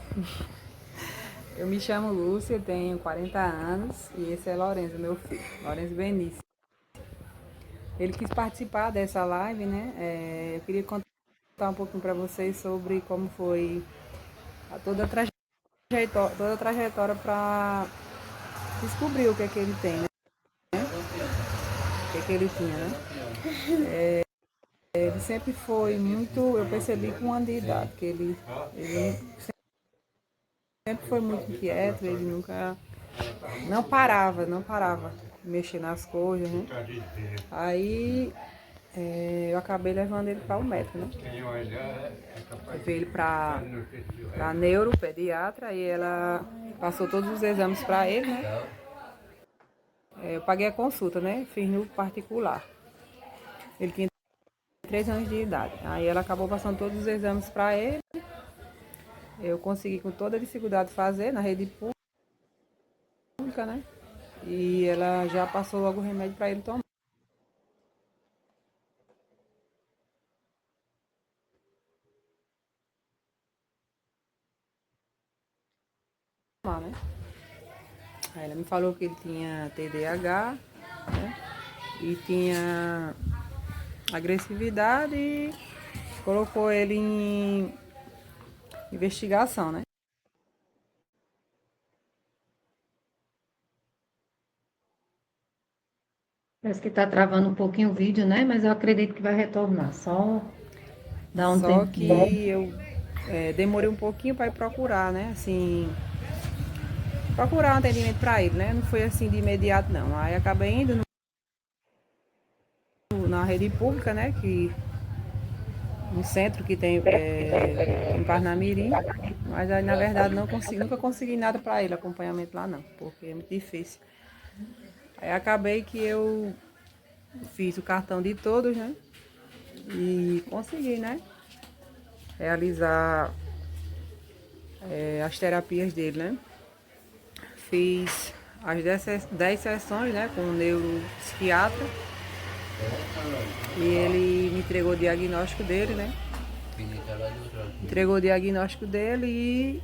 Eu me chamo Lúcia, tenho 40 anos e esse é Lourenço, meu filho, Lourenço Benício. Ele quis participar dessa live, né? Eu queria contar um pouquinho para vocês sobre como foi toda a trajetória para descobrir o que é que ele tem, né? O que é que ele tinha, né? Ele sempre foi muito, eu percebi com um ano de idade, que ele sempre foi muito inquieto, ele nunca, não parava de mexer nas coisas, né? Aí eu acabei levando ele para o médico, né? Levei ele para a neuropediatra e ela passou todos os exames para ele, né? Eu paguei a consulta, né? Fiz no particular. Ele tinha 3 anos de idade. Aí ela acabou passando todos os exames para ele. Eu consegui com toda a dificuldade fazer na rede pública, né? E ela já passou logo o remédio para ele tomar. Né? Aí ela me falou que ele tinha TDAH, né? E tinha agressividade e colocou ele em investigação, né? Parece que está travando um pouquinho o vídeo, né? Mas eu acredito que vai retornar. Só dá um Só tempinho. que eu demorei um pouquinho para ir procurar, né? Assim, procurar um atendimento para ele, né? Não foi assim de imediato, não. Aí acabei indo na rede pública, né? Que um centro que tem em Parnamirim, mas aí na verdade nunca consegui nada para ele, acompanhamento lá não, porque é muito difícil. Aí acabei que eu fiz o cartão de todos, né? E consegui, né? Realizar as terapias dele, né? Fiz as 10 sessões, né? Com o neuropsiquiatra. E ele me entregou o diagnóstico dele, né? Entregou o diagnóstico dele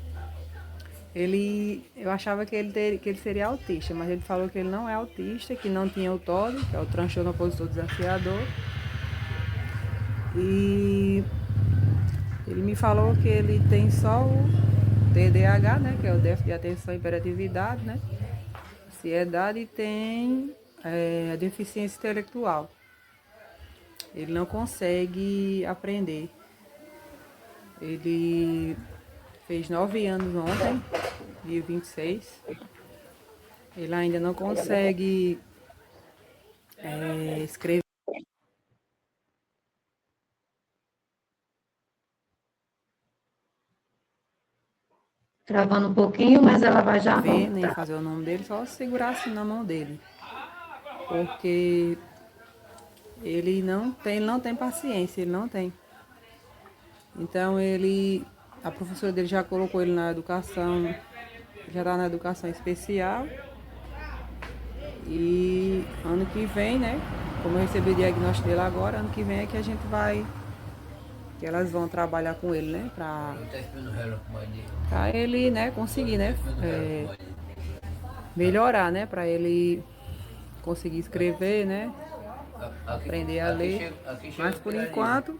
e eu achava que ele seria autista, mas ele falou que ele não é autista, que não tinha o TOD, que é o transtorno opositor desafiador. E ele me falou que ele tem só o TDAH, né, que é o déficit de atenção e hiperatividade, né, ansiedade, e tem a deficiência intelectual. Ele não consegue aprender. Ele fez 9 anos ontem, dia 26. Ele ainda não consegue escrever. Travando um pouquinho, mas ela vai já Ver, nem voltar. fazer o nome dele, só segurar assim na mão dele. Porque ele não tem paciência, ele não tem. Então a professora dele já colocou ele na educação, já está na educação especial. E ano que vem, né? Como eu recebi o diagnóstico dele agora, ano que vem é que a gente vai, que elas vão trabalhar com ele, né? Pra ele, né, conseguir, né? Melhorar, né? Pra ele conseguir escrever, né? Aprender a ler. Mas por enquanto,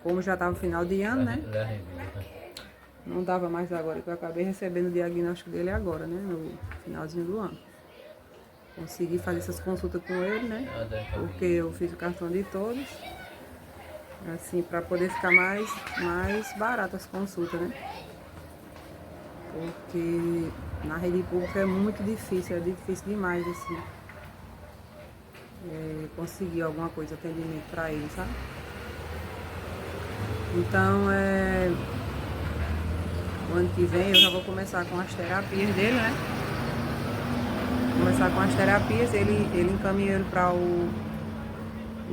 como já estava no final de ano, né? Não dava mais agora, que eu acabei recebendo o diagnóstico dele agora, né? No finalzinho do ano. Consegui fazer essas consultas com ele, né? Porque eu fiz o cartão de todos. Assim, para poder ficar mais barato as consultas, né? Porque na rede pública é muito difícil, é difícil demais, assim. Conseguir alguma coisa, atendimento para ele, sabe? Então, o ano que vem eu já vou começar com as terapias dele, né? Começar com as terapias, ele encaminhou ele para o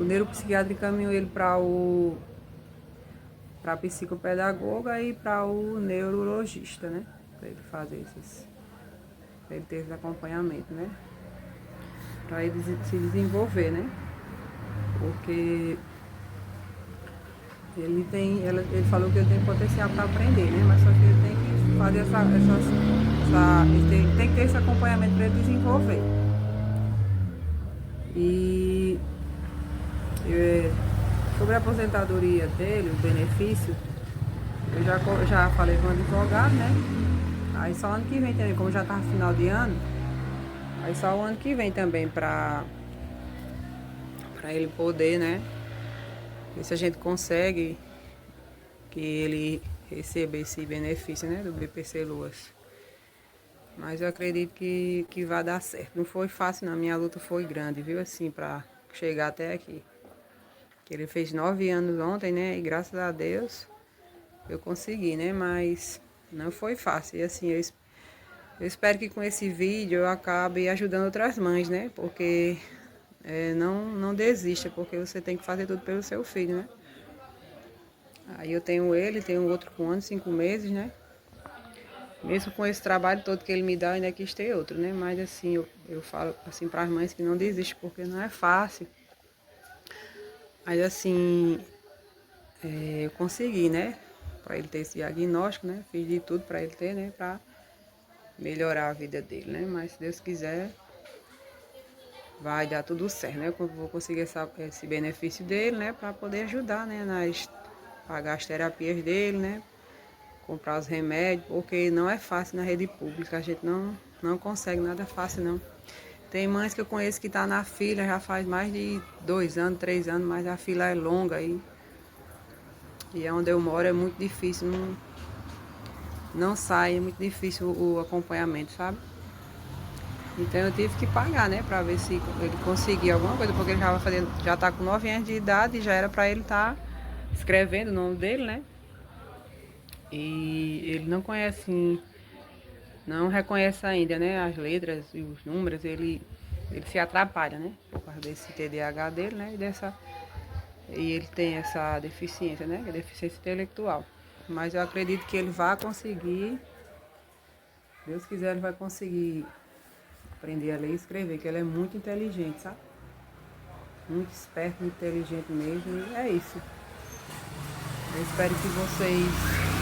neuropsiquiatra encaminhou ele para a psicopedagoga e para o neurologista, né? Para ele fazer para ele ter esse acompanhamento, né? Para ele se desenvolver, né? Porque ele falou que ele tem potencial para aprender, né? Mas só que ele tem que fazer ele tem que ter esse acompanhamento para ele desenvolver. E sobre a aposentadoria dele, o benefício, eu já falei com o advogado, né? Aí só ano que vem também, como já tá no final de ano, aí só o ano que vem também para ele poder, né? Ver se a gente consegue que ele receba esse benefício, né? Do BPC Luas. Mas eu acredito que vai dar certo. Não foi fácil, não. Minha luta foi grande, viu? Assim, para chegar até aqui. Ele fez 9 anos ontem, né? E graças a Deus eu consegui, né? Mas não foi fácil. E assim, eu espero que com esse vídeo eu acabe ajudando outras mães, né? Porque não desista, porque você tem que fazer tudo pelo seu filho, né? Aí eu tenho tenho outro com 1 ano e 5 meses, né? Mesmo com esse trabalho todo que ele me dá, eu ainda quis ter outro, né? Mas assim, eu falo assim para as mães que não desistem, porque não é fácil. Mas assim, eu consegui, né? Para ele ter esse diagnóstico, né? Fiz de tudo para ele ter, né? Para melhorar a vida dele, né? Mas se Deus quiser, vai dar tudo certo, né? Eu vou conseguir esse benefício dele, né? Para poder ajudar, né? Pagar as terapias dele, né? Comprar os remédios, porque não é fácil na rede pública. A gente não consegue nada fácil, não. Tem mães que eu conheço que tá na fila já faz mais de 2 anos, 3 anos, mas a fila é longa e onde eu moro é muito difícil, não sai, é muito difícil o acompanhamento, sabe? Então eu tive que pagar, né, pra ver se ele conseguia alguma coisa, porque ele já tá com 9 anos de idade e já era pra ele estar escrevendo o nome dele, né? E ele não conhece, não reconhece ainda, né, as letras e os números, ele ele se atrapalha, né? Por causa desse TDAH dele, né? E ele tem essa deficiência, né? Que é deficiência intelectual. Mas eu acredito que ele vai conseguir, Deus quiser, ele vai conseguir aprender a ler e escrever, que ele é muito inteligente, sabe? Muito esperto, muito inteligente mesmo, e é isso. Eu espero que vocês,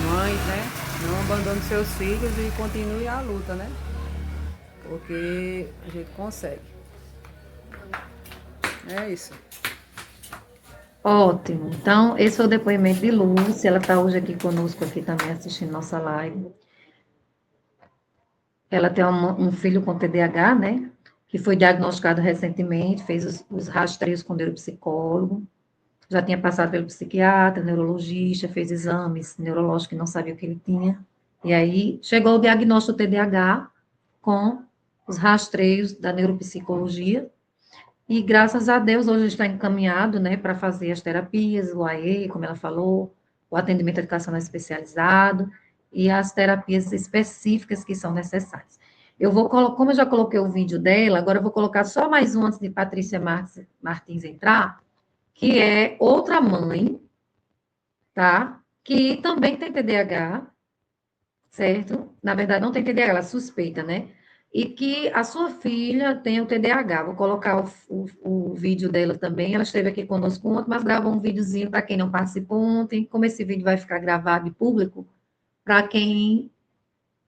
mães, né, não abandonem seus filhos e continuem a luta, né? Porque a gente consegue. É isso. Ótimo. Então, esse foi o depoimento de Lúcia. Ela está hoje aqui conosco, aqui também assistindo nossa live. Ela tem um filho com TDAH, né? Que foi diagnosticado recentemente, fez os rastreios com o neuropsicólogo. Já tinha passado pelo psiquiatra, neurologista, fez exames neurológicos que não sabia o que ele tinha. E aí chegou o diagnóstico do TDAH com os rastreios da neuropsicologia. E graças a Deus hoje está encaminhado, né, para fazer as terapias, o AE, como ela falou, o atendimento educacional especializado e as terapias específicas que são necessárias. Eu vou colocar, como eu já coloquei o vídeo dela, agora eu vou colocar só mais um antes de Patrícia Martins entrar, que é outra mãe, tá? Que também tem TDAH, certo? Na verdade, não tem TDAH, ela suspeita, né? E que a sua filha tem o TDAH. Vou colocar o vídeo dela também. Ela esteve aqui conosco ontem, mas gravou um videozinho para quem não participou ontem. Como esse vídeo vai ficar gravado e público, para quem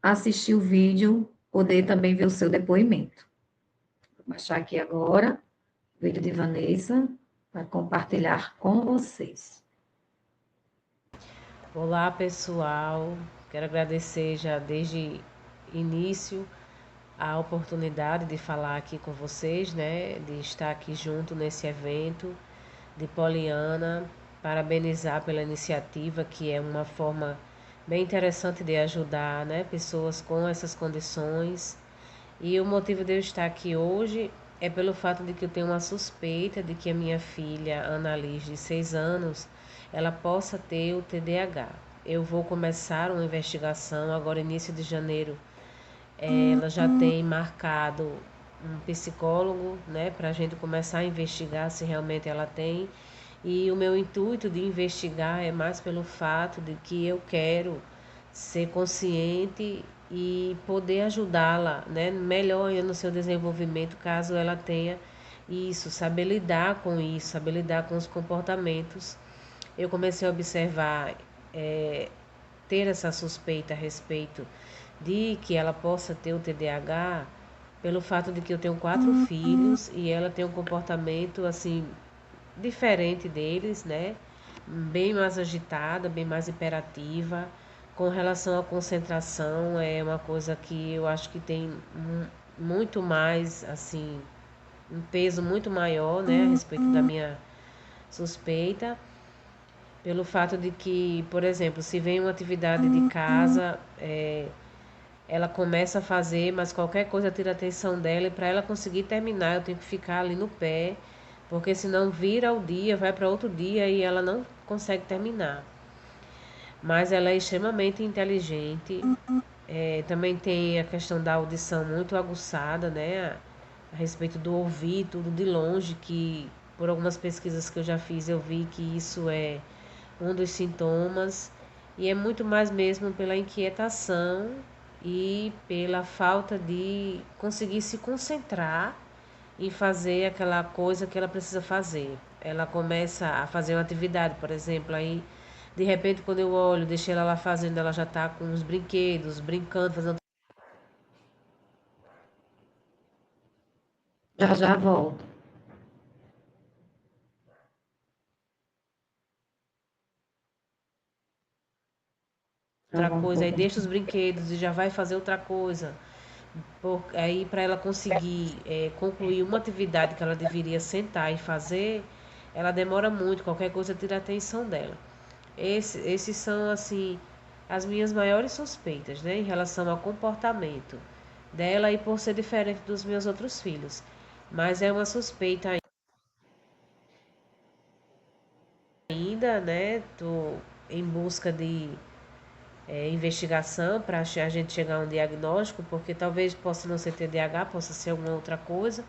assistiu o vídeo poder também ver o seu depoimento. Vou baixar aqui agora o vídeo de Vanessa para compartilhar com vocês. Olá pessoal, quero agradecer já desde início a oportunidade de falar aqui com vocês, né, de estar aqui junto nesse evento de Poliana, parabenizar pela iniciativa, que é uma forma bem interessante de ajudar, né, pessoas com essas condições. E o motivo de eu estar aqui hoje é pelo fato de que eu tenho uma suspeita de que a minha filha, Ana Liz, de 6 anos, ela possa ter o TDAH. Eu vou começar uma investigação agora, início de janeiro. Ela já tem marcado um psicólogo, né, para a gente começar a investigar se realmente ela tem. E o meu intuito de investigar é mais pelo fato de que eu quero ser consciente e poder ajudá-la, né, melhor no seu desenvolvimento, caso ela tenha isso, saber lidar com isso, saber lidar com os comportamentos. Eu comecei a observar, ter essa suspeita a respeito de que ela possa ter o TDAH, pelo fato de que eu tenho 4 filhos e ela tem um comportamento assim diferente deles, né? Bem mais agitada, bem mais hiperativa. Com relação à concentração, é uma coisa que eu acho que tem muito mais, assim, um peso muito maior, né, a respeito da minha suspeita, pelo fato de que, por exemplo, se vem uma atividade de casa, ela começa a fazer, mas qualquer coisa tira a atenção dela e para ela conseguir terminar, eu tenho que ficar ali no pé, porque senão vira o dia, vai para outro dia e ela não consegue terminar. Mas ela é extremamente inteligente. Também tem a questão da audição muito aguçada, né? A respeito do ouvir tudo de longe, que por algumas pesquisas que eu já fiz, eu vi que isso é um dos sintomas. E é muito mais mesmo pela inquietação e pela falta de conseguir se concentrar em fazer aquela coisa que ela precisa fazer. Ela começa a fazer uma atividade, por exemplo, aí de repente quando eu olho, deixei ela lá fazendo, ela já está com os brinquedos, brincando, fazendo Já já volto. outra coisa, aí deixa os brinquedos e já vai fazer outra coisa. Aí para ela conseguir concluir uma atividade que ela deveria sentar e fazer, ela demora muito, qualquer coisa tira a atenção dela. Esses são, assim, as minhas maiores suspeitas, né, em relação ao comportamento dela e por ser diferente dos meus outros filhos. Mas é uma suspeita ainda, né? Tô em busca de investigação para a gente chegar a um diagnóstico, porque talvez possa não ser TDAH, possa ser alguma outra coisa,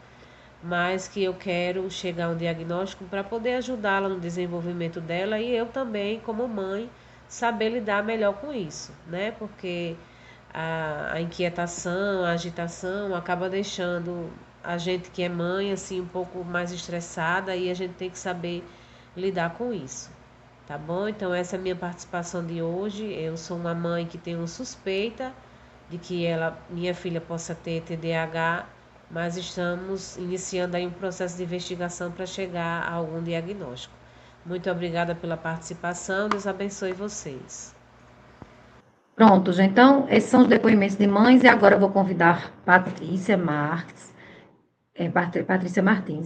mas que eu quero chegar a um diagnóstico para poder ajudá-la no desenvolvimento dela e eu também, como mãe, saber lidar melhor com isso, né? Porque a inquietação, a agitação acaba deixando a gente que é mãe assim um pouco mais estressada e a gente tem que saber lidar com isso. Tá bom? Então essa é a minha participação de hoje. Eu sou uma mãe que tenho suspeita de que minha filha possa ter TDAH, mas estamos iniciando aí um processo de investigação para chegar a algum diagnóstico. Muito obrigada pela participação. Deus abençoe vocês. Pronto, gente. Então, esses são os depoimentos de mães, e agora eu vou convidar Patrícia Martins,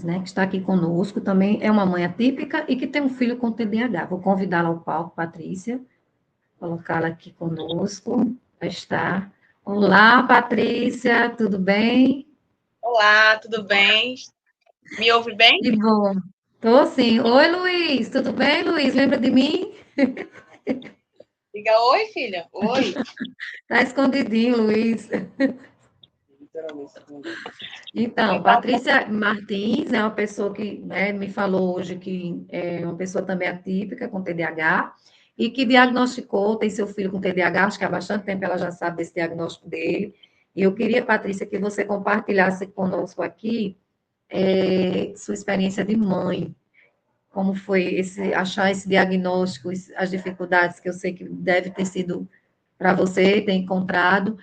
né, que está aqui conosco, também é uma mãe atípica e que tem um filho com TDAH. Vou convidá-la ao palco, Patrícia, colocá-la aqui conosco. Já está. Olá, Patrícia, tudo bem? Olá, tudo bem? Me ouve bem? Que bom. Tô sim. Oi, Luiz, tudo bem, Luiz? Lembra de mim? Diga oi, filha. Oi. Tá escondidinho, Luiz. Então, Patrícia Martins é uma pessoa que, né, me falou hoje que é uma pessoa também atípica, com TDAH, e que diagnosticou, tem seu filho com TDAH, acho que há bastante tempo ela já sabe desse diagnóstico dele. E eu queria, Patrícia, que você compartilhasse conosco aqui sua experiência de mãe, como foi achar esse diagnóstico, as dificuldades que eu sei que deve ter sido para você, ter encontrado,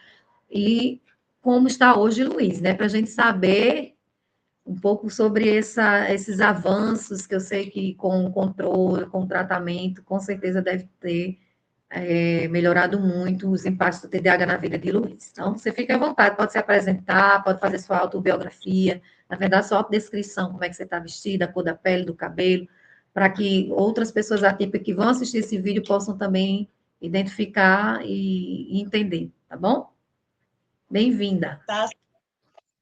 e como está hoje Luiz, né? Para a gente saber um pouco sobre esses avanços que eu sei que com o controle, com o tratamento, com certeza deve ter melhorado muito os impactos do TDAH na vida de Luiz. Então, você fica à vontade, pode se apresentar, pode fazer sua autobiografia, na verdade, sua autodescrição, como é que você está vestida, a cor da pele, do cabelo, para que outras pessoas atípicas que vão assistir esse vídeo possam também identificar e entender, tá bom? Bem-vinda. Tá.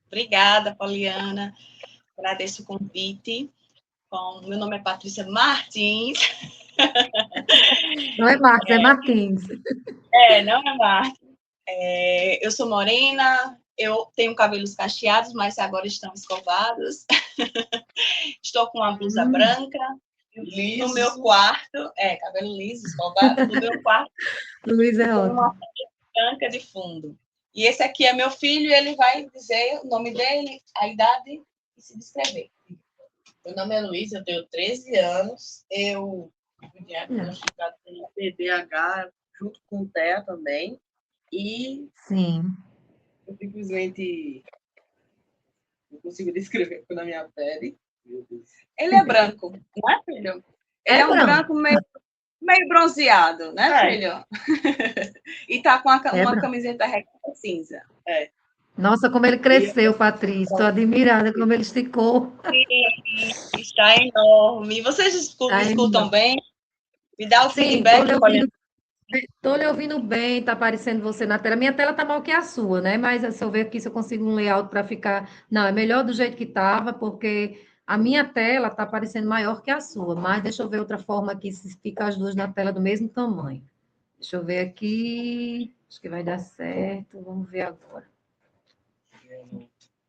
Obrigada, Poliana. Agradeço o convite. Bom, meu nome é Patrícia Martins. Não é Marcos, é Martins. Não é Martins. Eu sou morena, eu tenho cabelos cacheados, mas agora estão escovados. Estou com uma blusa branca. Liso. No meu quarto, cabelo liso, escovado. No meu quarto, Luiz é tem ótimo. uma branca de fundo. E esse aqui é meu filho, ele vai dizer o nome dele, a idade e se descrever. Meu nome é Luiz, eu tenho 13 anos, eu fui diagnosticado com TDAH junto com o TEA também, e Sim. eu simplesmente não consigo descrever na minha pele. Ele é branco, não é, filho? Ele é um branco meio bronzeado, né, filho? E tá com uma camiseta requinta cinza. Nossa, como ele cresceu, Patrícia. Estou admirada como ele esticou. Sim, está enorme. Vocês escutam bem? Me dá o feedback, Estou lhe ouvindo bem, está aparecendo você na tela. Minha tela está mal que a sua, né? Mas se eu ver aqui se eu consigo um layout para ficar. Não, é melhor do jeito que estava, porque a minha tela está aparecendo maior que a sua. Mas deixa eu ver outra forma aqui, se fica as duas na tela do mesmo tamanho. Deixa eu ver aqui. Acho que vai dar certo. Vamos ver agora.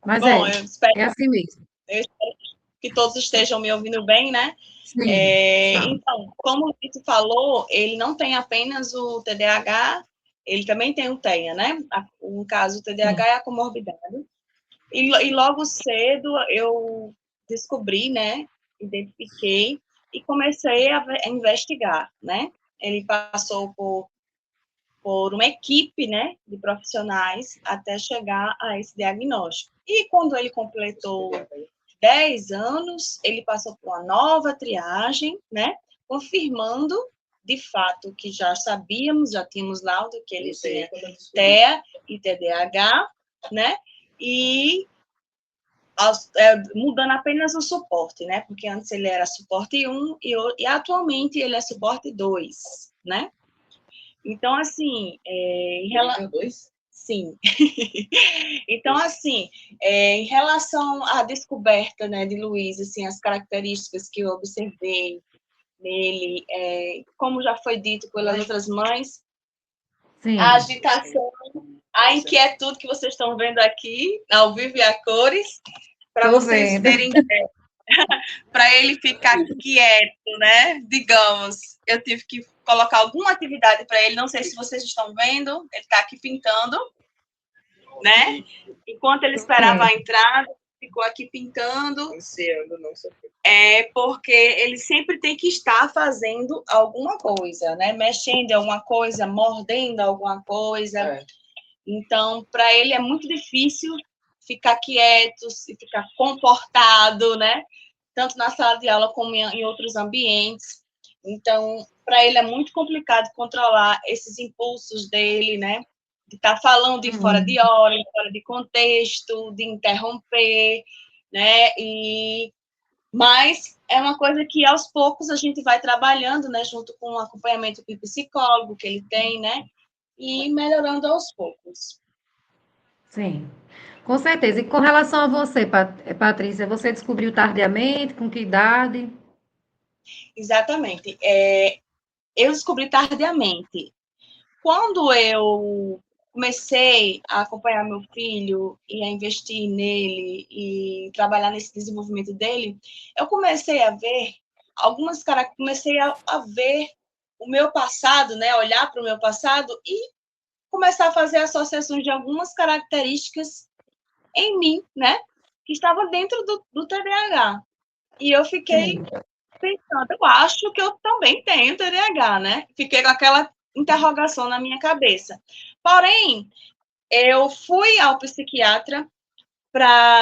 Mas bom, é assim mesmo. Eu espero que todos estejam me ouvindo bem, né? Sim, então, como o Vitor falou, ele não tem apenas o TDAH, ele também tem o TEA, né? No caso, o TDAH é a comorbidade. E logo cedo eu descobri, né? Identifiquei e comecei a investigar, né? Ele passou por uma equipe, né, de profissionais até chegar a esse diagnóstico. E quando ele completou 10 anos, ele passou por uma nova triagem, né, confirmando, de fato, que já sabíamos, já tínhamos laudo que ele tinha TEA e TDAH, né, e mudando apenas o suporte, né, porque antes ele era suporte 1 e atualmente ele é suporte 2, né. Então, assim, em relação... Sim. Então, assim, em relação à descoberta, né, de Luiz, assim, as características que eu observei nele, como já foi dito pelas outras mães, sim, a agitação, a inquietude que vocês estão vendo aqui, ao vivo e a cores, para Tô vocês vendo. terem para ele ficar quieto, né? Digamos, eu tive que colocar alguma atividade para ele, não sei se vocês estão vendo, ele está aqui pintando, né? Enquanto ele esperava a entrada, ficou aqui pintando. É porque ele sempre tem que estar fazendo alguma coisa, né? Mexendo em alguma coisa, mordendo alguma coisa. Então, para ele é muito difícil ficar quieto, se ficar comportado, né? Tanto na sala de aula como em outros ambientes. Então, para ele é muito complicado controlar esses impulsos dele, né? De estar falando de fora de hora, fora de contexto, de interromper, né? Mas é uma coisa que aos poucos a gente vai trabalhando, né? Junto com o acompanhamento do psicólogo que ele tem, né? E melhorando aos poucos. Sim, com certeza. E com relação a você, Patrícia, você descobriu tardiamente, com que idade? Exatamente. Eu descobri tardiamente. Quando eu comecei a acompanhar meu filho e a investir nele e trabalhar nesse desenvolvimento dele, eu comecei a ver algumas características, comecei a ver o meu passado, né? Olhar para o meu passado e começar a fazer associações de algumas características em mim, né? Que estava dentro do TDAH. E eu fiquei Sim. pensando, eu acho que eu também tenho TDAH, né? Fiquei com aquela interrogação na minha cabeça. Porém, eu fui ao psiquiatra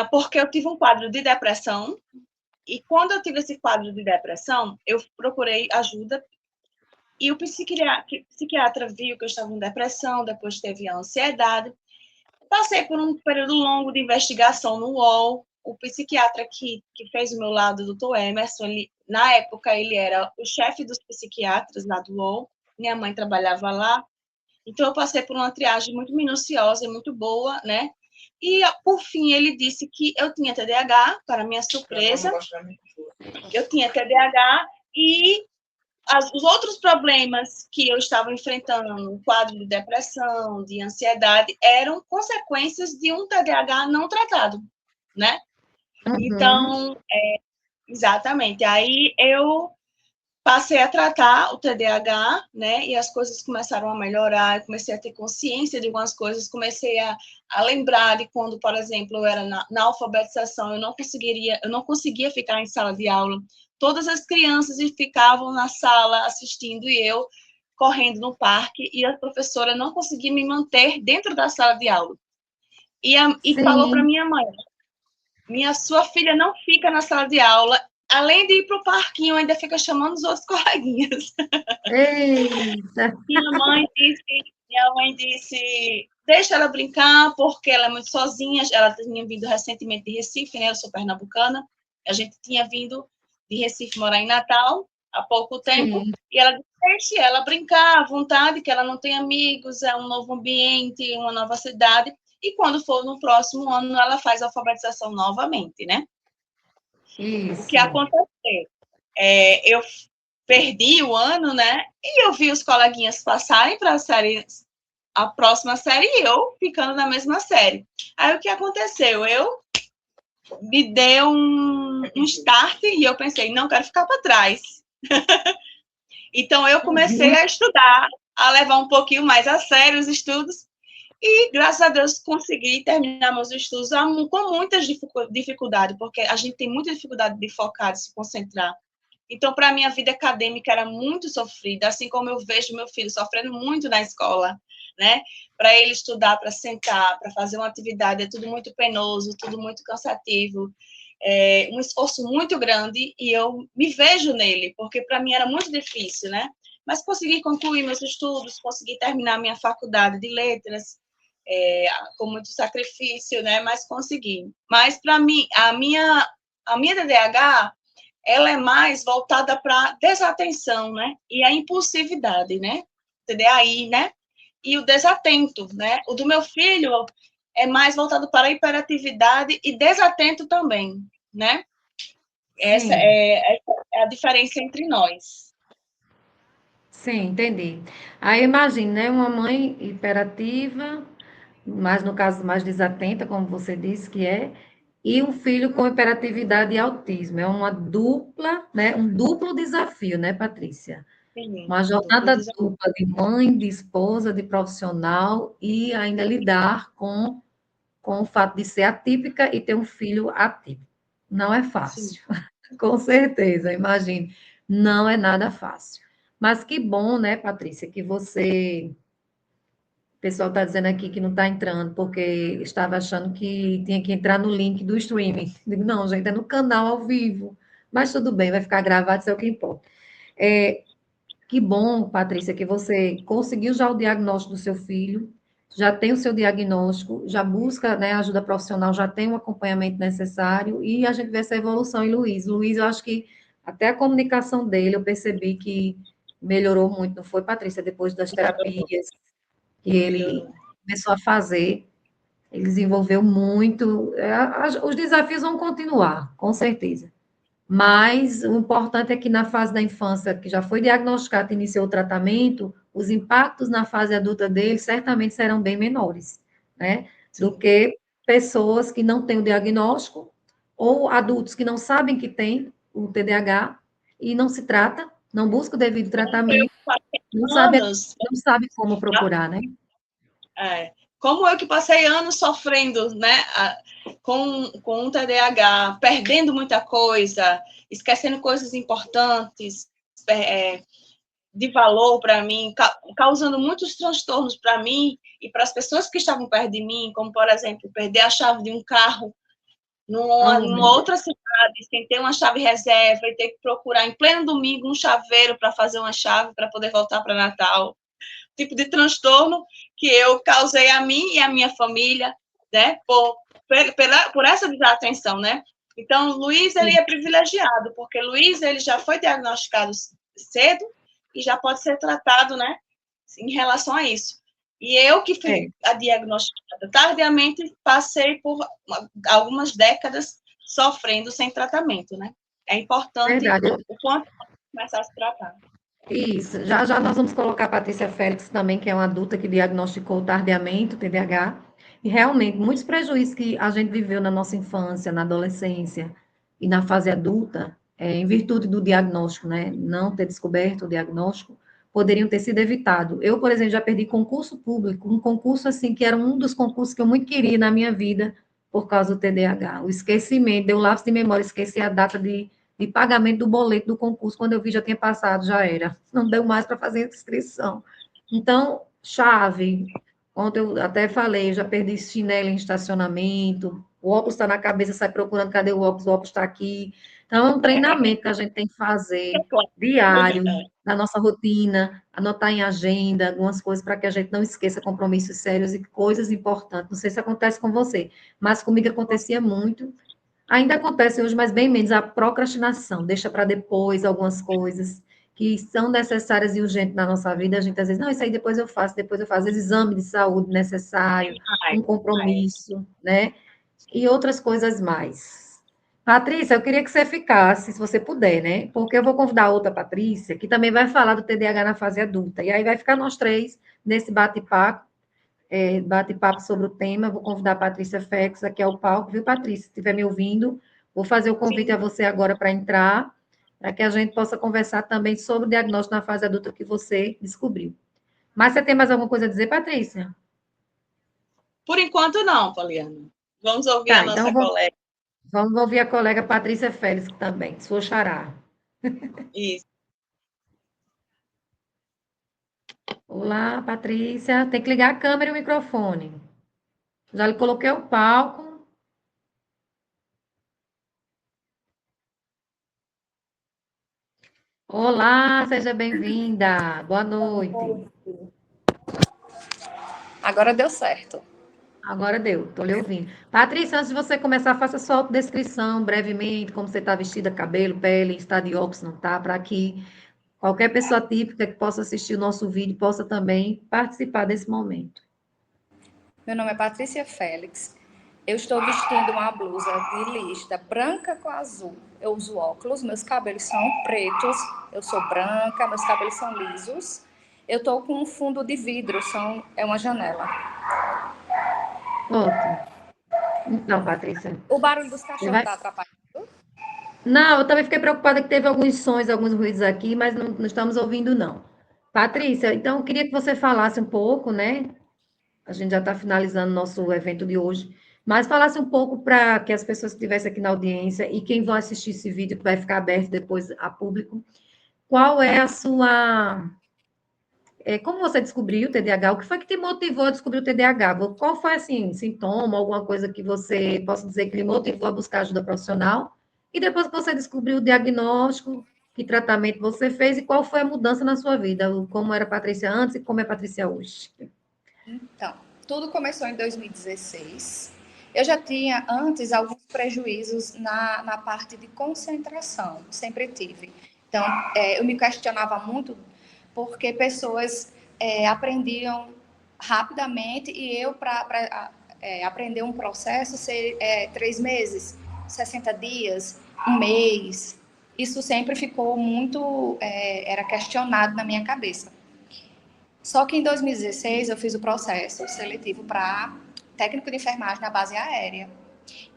porque eu tive um quadro de depressão, e quando eu tive esse quadro de depressão, eu procurei ajuda, e o psiquiatra viu que eu estava em depressão, depois teve a ansiedade. Passei por um período longo de investigação no UOL. O psiquiatra que fez o meu lado, o doutor Emerson, na época ele era o chefe dos psiquiatras lá do UOL. Minha mãe trabalhava lá. Então, eu passei por uma triagem muito minuciosa e muito boa, né? E, por fim, ele disse que eu tinha TDAH, para minha surpresa. Eu tinha TDAH e os outros problemas que eu estava enfrentando, um quadro de depressão, de ansiedade, eram consequências de um TDAH não tratado, né? Então, exatamente. Aí eu passei a tratar o TDAH, né? E as coisas começaram a melhorar, eu comecei a ter consciência de algumas coisas, comecei a lembrar de quando, por exemplo, eu era na alfabetização, eu não conseguia ficar em sala de aula. Todas as crianças ficavam na sala assistindo e eu correndo no parque, e a professora não conseguia me manter dentro da sala de aula. E falou para Sim. minha mãe, sua filha não fica na sala de aula, além de ir para o parquinho, ainda fica chamando os outros coleguinhas. Eita. Minha mãe disse, deixa ela brincar, porque ela é muito sozinha. Ela tinha vindo recentemente de Recife, né? Eu sou pernambucana. A gente tinha vindo de Recife morar em Natal há pouco tempo. Sim. E ela disse, deixe ela brincar à vontade, que ela não tem amigos, é um novo ambiente, uma nova cidade. E quando for no próximo ano, ela faz a alfabetização novamente, né? O que Isso. aconteceu? Eu perdi o ano, né? E eu vi os coleguinhas passarem para a próxima série e eu ficando na mesma série. Aí o que aconteceu? Eu me deu um start e eu pensei, não quero ficar para trás. Então eu comecei a estudar, a levar um pouquinho mais a sério os estudos e, graças a Deus, consegui terminar meus estudos com muitas dificuldades, porque a gente tem muita dificuldade de focar, de se concentrar. Então, para mim, a vida acadêmica era muito sofrida, assim como eu vejo meu filho sofrendo muito na escola, né? Para ele estudar, para sentar, para fazer uma atividade, é tudo muito penoso, tudo muito cansativo, um esforço muito grande, e eu me vejo nele, porque para mim era muito difícil, né? Mas consegui concluir meus estudos, consegui terminar minha faculdade de letras, com muito sacrifício, né? Mas consegui. Mas, para mim, a minha TDAH, ela é mais voltada para desatenção, né? E a impulsividade, né? TDAI, né? E o desatento, né? O do meu filho é mais voltado para a hiperatividade e desatento também, né? Essa Sim. é a diferença entre nós. Sim, entendi. Aí imagine, né? Uma mãe hiperativa, mas no caso mais desatenta, como você disse que é, e um filho com hiperatividade e autismo. É uma dupla, né? Um duplo desafio, né, Patrícia? Sim, Uma jornada dupla de mãe, de esposa, de profissional e ainda lidar com o fato de ser atípica e ter um filho atípico. Não é fácil, com certeza, imagine. Não é nada fácil. Mas que bom, né, Patrícia, que você. O pessoal está dizendo aqui que não está entrando, porque estava achando que tinha que entrar no link do streaming. Digo, não, gente, é no canal ao vivo. Mas tudo bem, vai ficar gravado, isso é o que importa. Que bom, Patrícia, que você conseguiu já o diagnóstico do seu filho, já tem o seu diagnóstico, já busca, né, ajuda profissional, já tem o acompanhamento necessário, e a gente vê essa evolução em Luiz. Luiz, eu acho que até a comunicação dele, eu percebi que melhorou muito, não foi, Patrícia? Depois das terapias que ele começou a fazer, ele desenvolveu muito. Os desafios vão continuar, com certeza. Mas o importante é que na fase da infância, que já foi diagnosticado e iniciou o tratamento, os impactos na fase adulta dele certamente serão bem menores, né? Do que pessoas que não têm o diagnóstico, ou adultos que não sabem que têm o TDAH e não se trata, não busca o devido tratamento, Anos, não sabe como procurar, né? como eu que passei anos sofrendo, né, com um TDAH, perdendo muita coisa, esquecendo coisas importantes, de valor para mim, causando muitos transtornos para mim e para as pessoas que estavam perto de mim, como, por exemplo, perder a chave de um carro numa outra cidade, sem ter uma chave reserva e ter que procurar em pleno domingo um chaveiro para fazer uma chave para poder voltar para Natal. Tipo de transtorno que eu causei a mim e a minha família, né, por essa desatenção, né? Então, Luiz, ele é privilegiado, porque Luiz, ele já foi diagnosticado cedo e já pode ser tratado, né, em relação a isso. E eu que fui a diagnosticada tardiamente, passei por algumas décadas sofrendo sem tratamento, né? É importante o quanto começar a se tratar. Isso, já já nós vamos colocar a Patrícia Félix também, que é uma adulta que diagnosticou tardiamente o TDAH, e realmente muitos prejuízos que a gente viveu na nossa infância, na adolescência e na fase adulta, em virtude do diagnóstico, né, não ter descoberto o diagnóstico, poderiam ter sido evitados. Eu, por exemplo, já perdi concurso público, um concurso assim, que era um dos concursos que eu muito queria na minha vida, por causa do TDAH. O esquecimento, deu lapso de memória, esqueci a data de pagamento do boleto do concurso, quando eu vi já tinha passado, já era. Não deu mais para fazer inscrição. Então, chave, ontem eu até falei, eu já perdi chinelo em estacionamento, o óculos está na cabeça, sai procurando, cadê o óculos está aqui. Então, é um treinamento que a gente tem que fazer diário, na nossa rotina, anotar em agenda algumas coisas para que a gente não esqueça compromissos sérios e coisas importantes. Não sei se acontece com você, mas comigo acontecia muito. Ainda acontece hoje, mas bem menos a procrastinação, deixa para depois algumas coisas que são necessárias e urgentes na nossa vida. A gente às vezes, não, isso aí depois eu faço, às vezes exame de saúde necessário, um compromisso, né? E outras coisas mais. Patrícia, eu queria que você ficasse, se você puder, né? Porque eu vou convidar outra Patrícia, que também vai falar do TDAH na fase adulta. E aí vai ficar nós três nesse bate-papo sobre o tema. Vou convidar a Patrícia Félix aqui ao palco, viu, Patrícia? Se estiver me ouvindo, vou fazer o convite a você agora para entrar, para que a gente possa conversar também sobre o diagnóstico na fase adulta que você descobriu. Mas você tem mais alguma coisa a dizer, Patrícia? Por enquanto, não, Poliana. Vamos ouvir a nossa colega. Vamos ouvir a colega Patrícia Félix também, sua xará. Isso. Olá, Patrícia. Tem que ligar a câmera e o microfone. Já lhe coloquei o palco. Olá, seja bem-vinda. Boa noite. Agora deu certo. Agora deu, estou lhe ouvindo. Patrícia, antes de você começar, faça sua autodescrição brevemente, como você está vestida, cabelo, pele, está de óculos, não está, para que qualquer pessoa típica que possa assistir o nosso vídeo possa também participar desse momento. Meu nome é Patrícia Félix. Eu estou vestindo uma blusa de lista branca com azul. Eu uso óculos, meus cabelos são pretos, eu sou branca, meus cabelos são lisos. Eu estou com um fundo de vidro, é uma janela. Ótimo. Então, Patrícia, O barulho dos você cachorros vai... tá atrapalhando? Não, eu também fiquei preocupada que teve alguns sons, alguns ruídos aqui, mas não estamos ouvindo, não. Patrícia, então eu queria que você falasse um pouco, né? A gente já está finalizando nosso evento de hoje, mas falasse um pouco para que as pessoas que estivessem aqui na audiência e quem vão assistir esse vídeo, que vai ficar aberto depois a público, qual é a sua. Como você descobriu o TDAH? O que foi que te motivou a descobrir o TDAH? Qual foi, assim, sintoma, alguma coisa que você possa dizer que lhe motivou a buscar ajuda profissional? E depois que você descobriu o diagnóstico, que tratamento você fez e qual foi a mudança na sua vida? Como era a Patrícia antes e como é a Patrícia hoje? Então, tudo começou em 2016. Eu já tinha antes alguns prejuízos na parte de concentração, sempre tive. Então, eu me questionava muito porque pessoas aprendiam rapidamente e eu, para aprender um processo, 3 meses, 60 dias, um mês. Isso sempre ficou muito, era questionado na minha cabeça. Só que em 2016 eu fiz o processo seletivo para técnico de enfermagem na base aérea.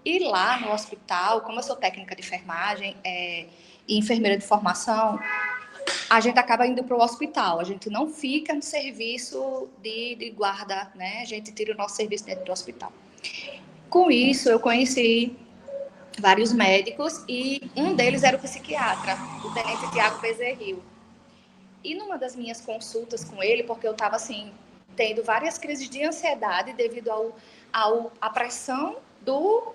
E lá no hospital, como eu sou técnica de enfermagem e enfermeira de formação, a gente acaba indo para o hospital. A gente não fica no serviço de guarda, né? A gente tira o nosso serviço dentro do hospital. Com isso, eu conheci vários médicos e um deles era o psiquiatra, o tenente Tiago Bezerril. E numa das minhas consultas com ele, porque eu estava assim, tendo várias crises de ansiedade devido à pressão do...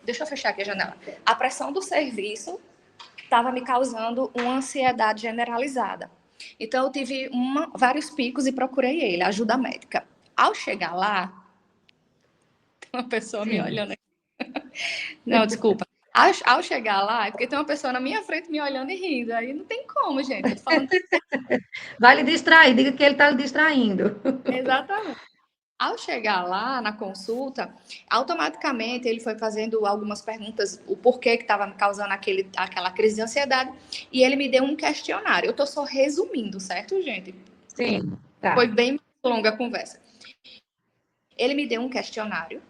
Deixa eu fechar aqui a janela. A pressão do serviço estava me causando uma ansiedade generalizada. Então, eu tive vários picos e procurei ele, ajuda médica. Ao chegar lá, tem uma pessoa me olhando aqui. Não, desculpa. Ao chegar lá, é porque tem uma pessoa na minha frente me olhando e rindo. Aí não tem como, gente. Eu tô falando... Vai lhe distrair, diga que ele está lhe distraindo. Exatamente. Ao chegar lá na consulta, automaticamente ele foi fazendo algumas perguntas, o porquê que estava me causando aquela crise de ansiedade, e ele me deu um questionário. Eu estou só resumindo, certo, gente? Sim, tá. Foi bem longa a conversa. Ele me deu um questionário.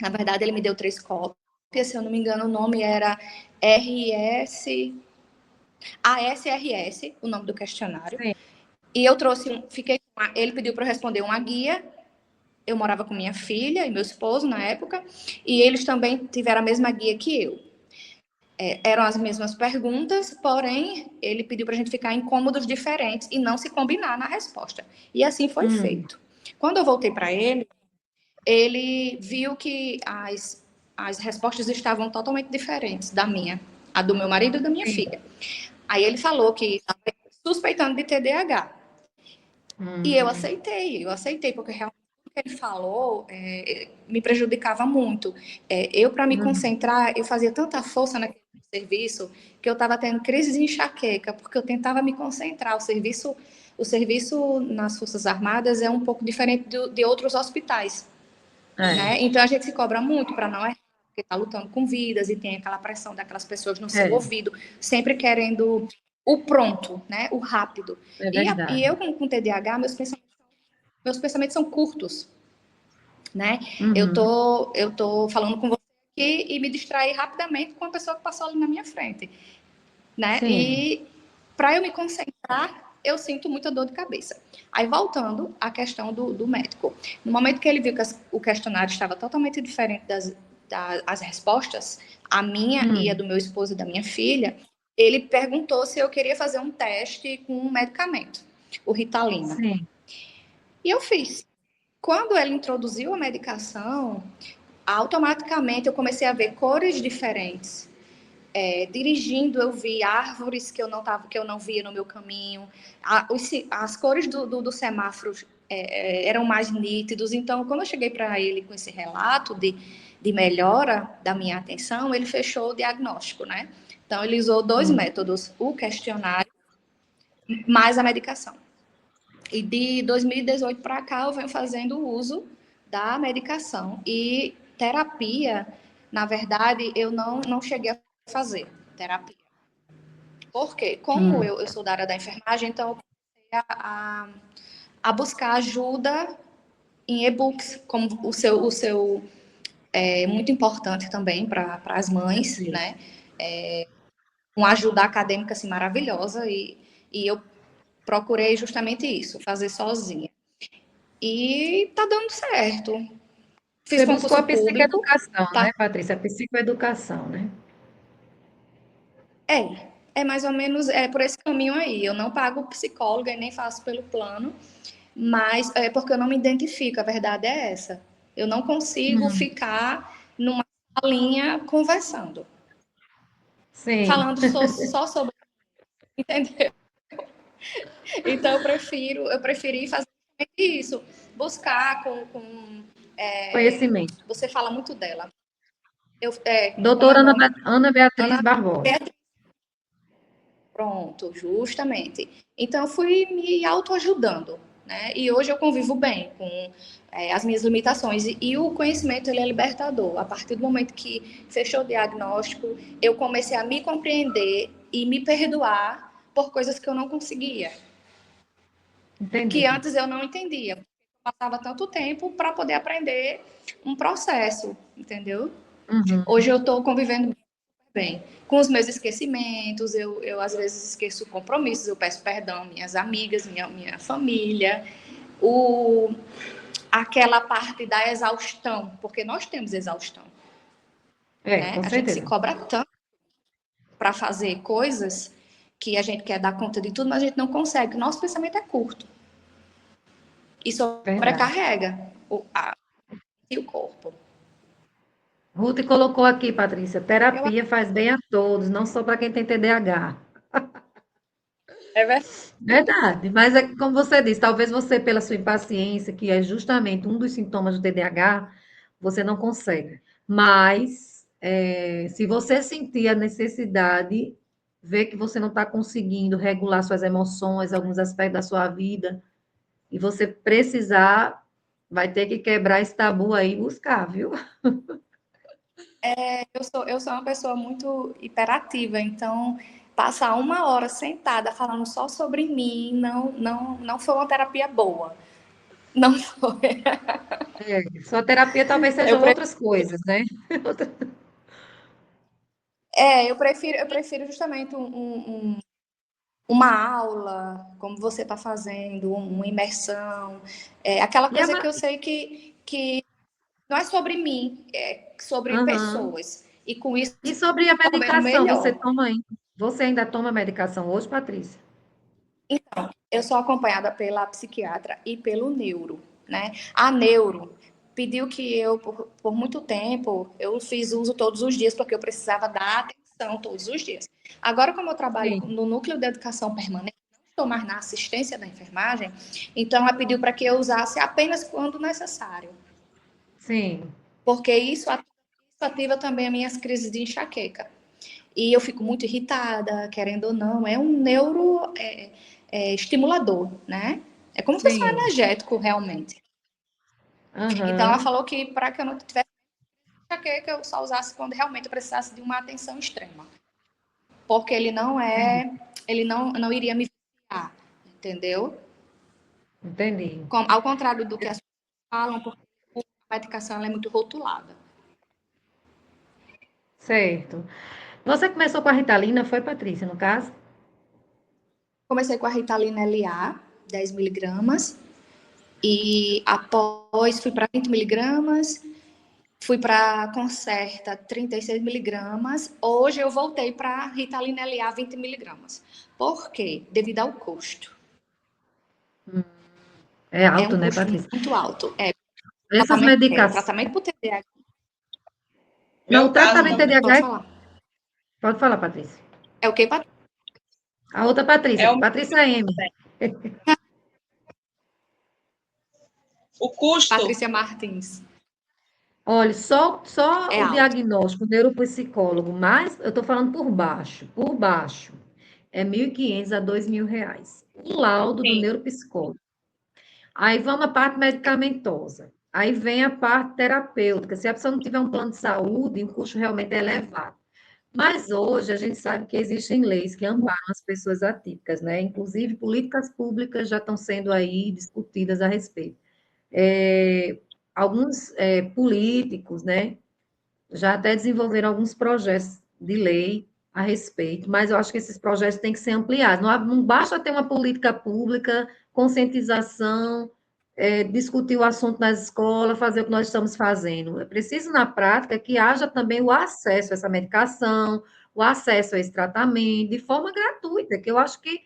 Na verdade, ele me deu 3 cópias. Se eu não me engano, o nome era ASRS, o nome do questionário. Sim. E eu trouxe, ele pediu para eu responder uma guia. Eu morava com minha filha e meu esposo na época, e eles também tiveram a mesma guia que eu. Eram as mesmas perguntas, porém, ele pediu para a gente ficar em cômodos diferentes e não se combinar na resposta. E assim foi feito. Quando eu voltei para ele viu que as respostas estavam totalmente diferentes da minha, a do meu marido e da minha filha. Aí ele falou que estava suspeitando de TDAH. E eu aceitei, porque realmente o que ele falou me prejudicava muito. Eu, para me concentrar, eu fazia tanta força naquele serviço que eu estava tendo crises de enxaqueca, porque eu tentava me concentrar. O serviço nas Forças Armadas é um pouco diferente de outros hospitais. Né? Então, a gente se cobra muito para não errar, porque está lutando com vidas e tem aquela pressão daquelas pessoas no seu ouvido, sempre querendo o pronto, né? O rápido. E eu, com TDAH, meus pensamentos são curtos, né? Eu tô falando com você aqui e me distrair rapidamente com a pessoa que passou ali na minha frente, né? Sim. E para eu me concentrar, eu sinto muita dor de cabeça. Aí, voltando à questão do médico. No momento que ele viu que o questionário estava totalmente diferente das respostas, a minha e a do meu esposo e da minha filha, ele perguntou se eu queria fazer um teste com um medicamento, o Ritalina. Sim. E eu fiz. Quando ele introduziu a medicação, automaticamente eu comecei a ver cores diferentes. Dirigindo, eu vi árvores que eu não via no meu caminho. As cores do semáforo eram mais nítidos. Então, quando eu cheguei para ele com esse relato de melhora da minha atenção, ele fechou o diagnóstico, né? Então, ele usou 2 métodos, o questionário mais a medicação. E de 2018 para cá, eu venho fazendo o uso da medicação. E terapia, na verdade, eu não cheguei a fazer terapia. Por quê? Como eu sou da área da enfermagem, então eu comecei a buscar ajuda em e-books, como o seu é muito importante também para as mães, Isso. né? Uma ajuda acadêmica assim, maravilhosa e eu procurei justamente isso, fazer sozinha. E tá dando certo. Fiz Você buscou a concurso público, psicoeducação, tá? né, Patrícia? A psicoeducação, né? É mais ou menos por esse caminho aí. Eu não pago psicóloga e nem faço pelo plano, mas é porque eu não me identifico, a verdade é essa. Eu não consigo Hum, ficar numa linha conversando, sim, falando só sobre, entendeu? Então eu preferi fazer isso, buscar conhecimento. você fala muito dela. Como é Doutora o nome? Ana Beatriz Ana Barbosa. Beatriz. Pronto, justamente. Então, eu fui me autoajudando, né? E hoje eu convivo bem com as minhas limitações. E o conhecimento, ele é libertador. A partir do momento que fechou o diagnóstico, eu comecei a me compreender e me perdoar por coisas que eu não conseguia, que Entendi. antes eu não entendia. Eu passava tanto tempo para poder aprender um processo, entendeu? Uhum. Hoje eu estou convivendo bem. Com os meus esquecimentos, eu às vezes esqueço compromissos, eu peço perdão, minhas amigas, minha família, aquela parte da exaustão, porque nós temos exaustão, né? Com A gente se certeza. cobra tanto para fazer coisas que a gente quer dar conta de tudo, mas a gente não consegue. O nosso pensamento é curto e Verdade. sobrecarrega o corpo. Ruth colocou aqui, Patrícia, Eu, terapia faz bem a todos, não só para quem tem TDAH. é verdade. Verdade, mas é como você disse, talvez você, pela sua impaciência, que é justamente um dos sintomas do TDAH, você não consegue. Mas, se você sentir a necessidade, ver que você não está conseguindo regular suas emoções, alguns aspectos da sua vida, e você precisar, vai ter que quebrar esse tabu aí e buscar, viu? Eu sou uma pessoa muito hiperativa, então passar uma hora sentada falando só sobre mim não foi uma terapia boa. Não foi. Sua terapia talvez Eu, sejam pre- outras coisas, né? eu prefiro justamente uma aula, como você está fazendo, uma imersão, aquela E a, coisa ma- que eu sei que não é sobre mim, é sobre Aham. pessoas. E com isso E sobre a eu vejo medicação, melhor. você ainda toma medicação hoje, Patrícia? Eu sou acompanhada pela psiquiatra e pelo neuro, né? A neuro pediu que eu, por muito tempo, eu fiz uso todos os dias, porque eu precisava dar atenção todos os dias. Agora, como eu trabalho Sim, no núcleo de educação permanente, não estou mais na assistência da enfermagem, então ela pediu para que eu usasse apenas quando necessário, sim, porque isso ativa também as minhas crises de enxaqueca. E eu fico muito irritada, querendo ou não, é um neuro estimulador, né? É como se fosse um sim. energético, realmente. Então, ela Aham, falou que para que eu não tivesse enxaqueca, eu só usasse quando realmente eu precisasse de uma atenção extrema. Porque entendi, ele não iria me viciar, entendeu? entendi. Ao contrário do que as pessoas falam, porque a medicação ela é muito rotulada. Certo. Você começou com a Ritalina, foi, Patrícia, no caso? Comecei com a Ritalina LA, 10 miligramas, e após fui para 20 miligramas, fui para Concerta 36 miligramas. Hoje eu voltei para Ritalina LA 20 miligramas. Por quê? Devido ao custo. É É alto, um né, custo Patrícia? muito alto. Essas O medicações. tratamento por TDAH, Não, Meu o caso tratamento também pode TDAH. falar. Pode falar, Patrícia. É o que, Pat- A outra Patrícia, é Patrícia M. o custo. Patrícia Martins? Olha, só É o alto. diagnóstico, o neuropsicólogo, mas eu estou falando por baixo, é 1.500 a R$ 2.000. O laudo do Sim. neuropsicólogo. Aí vamos a parte medicamentosa. Aí vem a parte terapêutica. Se a pessoa não tiver um plano de saúde, o custo realmente é elevado. Mas hoje a gente sabe que existem leis que amparam as pessoas atípicas, né? Inclusive, políticas públicas já estão sendo aí discutidas a respeito. É, alguns políticos, né, já até desenvolveram alguns projetos de lei a respeito, mas eu acho que esses projetos têm que ser ampliados. Não basta ter uma política pública, conscientização, discutir o assunto nas escolas, fazer o que nós estamos fazendo. É preciso, na prática, que haja também o acesso a essa medicação, o acesso a esse tratamento, de forma gratuita, que eu acho que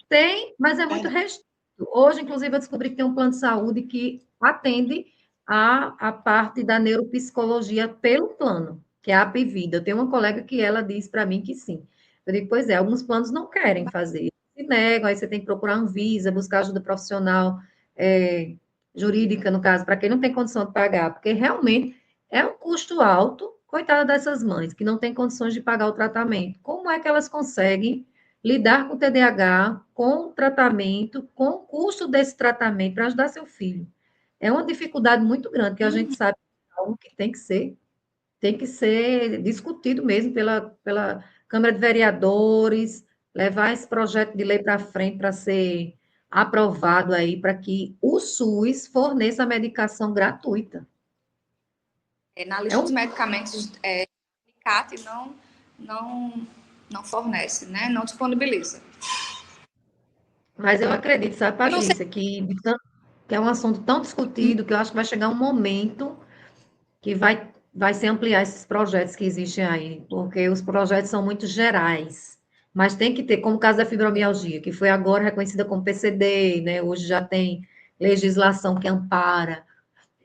tem, mas é muito restrito. Hoje, inclusive, eu descobri que tem um plano de saúde que atende a parte da neuropsicologia pelo plano, que é a Apivida. Eu tenho uma colega que ela diz para mim que sim. Eu digo, pois é, alguns planos não querem fazer, se negam, aí você tem que procurar Anvisa, buscar ajuda profissional, jurídica, no caso, para quem não tem condição de pagar, porque realmente é um custo alto, coitada dessas mães, que não têm condições de pagar o tratamento. Como é que elas conseguem lidar com o TDAH, com o tratamento, com o custo desse tratamento para ajudar seu filho? É uma dificuldade muito grande, que a gente sabe que é algo que tem que ser discutido mesmo pela Câmara de Vereadores, levar esse projeto de lei para frente para ser aprovado aí, para que o SUS forneça a medicação gratuita. Na É lista dos um, medicamentos, o CAT não, não fornece, né? Não disponibiliza. mas eu acredito, sabe, Eu não sei. Patrícia, que é um assunto tão discutido que eu acho que vai chegar um momento que vai se ampliar esses projetos que existem aí, porque os projetos são muito gerais, mas tem que ter, como o caso da fibromialgia, que foi agora reconhecida como PCD, né? Hoje já tem legislação que ampara,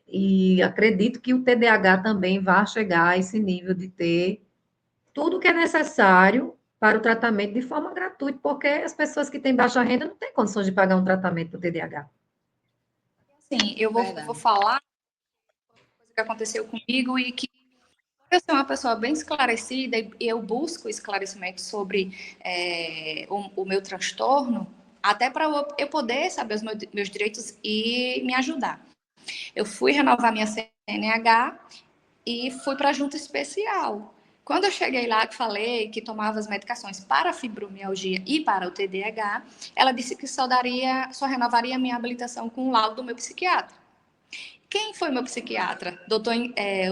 e acredito que o TDAH também vai chegar a esse nível de ter tudo o que é necessário para o tratamento de forma gratuita, porque as pessoas que têm baixa renda não têm condições de pagar um tratamento para o TDAH. Sim, eu vou falar coisa que aconteceu comigo e que eu sou uma pessoa bem esclarecida e eu busco esclarecimento sobre o meu transtorno, até para eu poder saber os meus direitos e me ajudar. Eu fui renovar minha CNH e fui para a junta especial. Quando eu cheguei lá que falei que tomava as medicações para a fibromialgia e para o TDAH, ela disse que só renovaria a minha habilitação com o laudo do meu psiquiatra. Quem foi meu psiquiatra?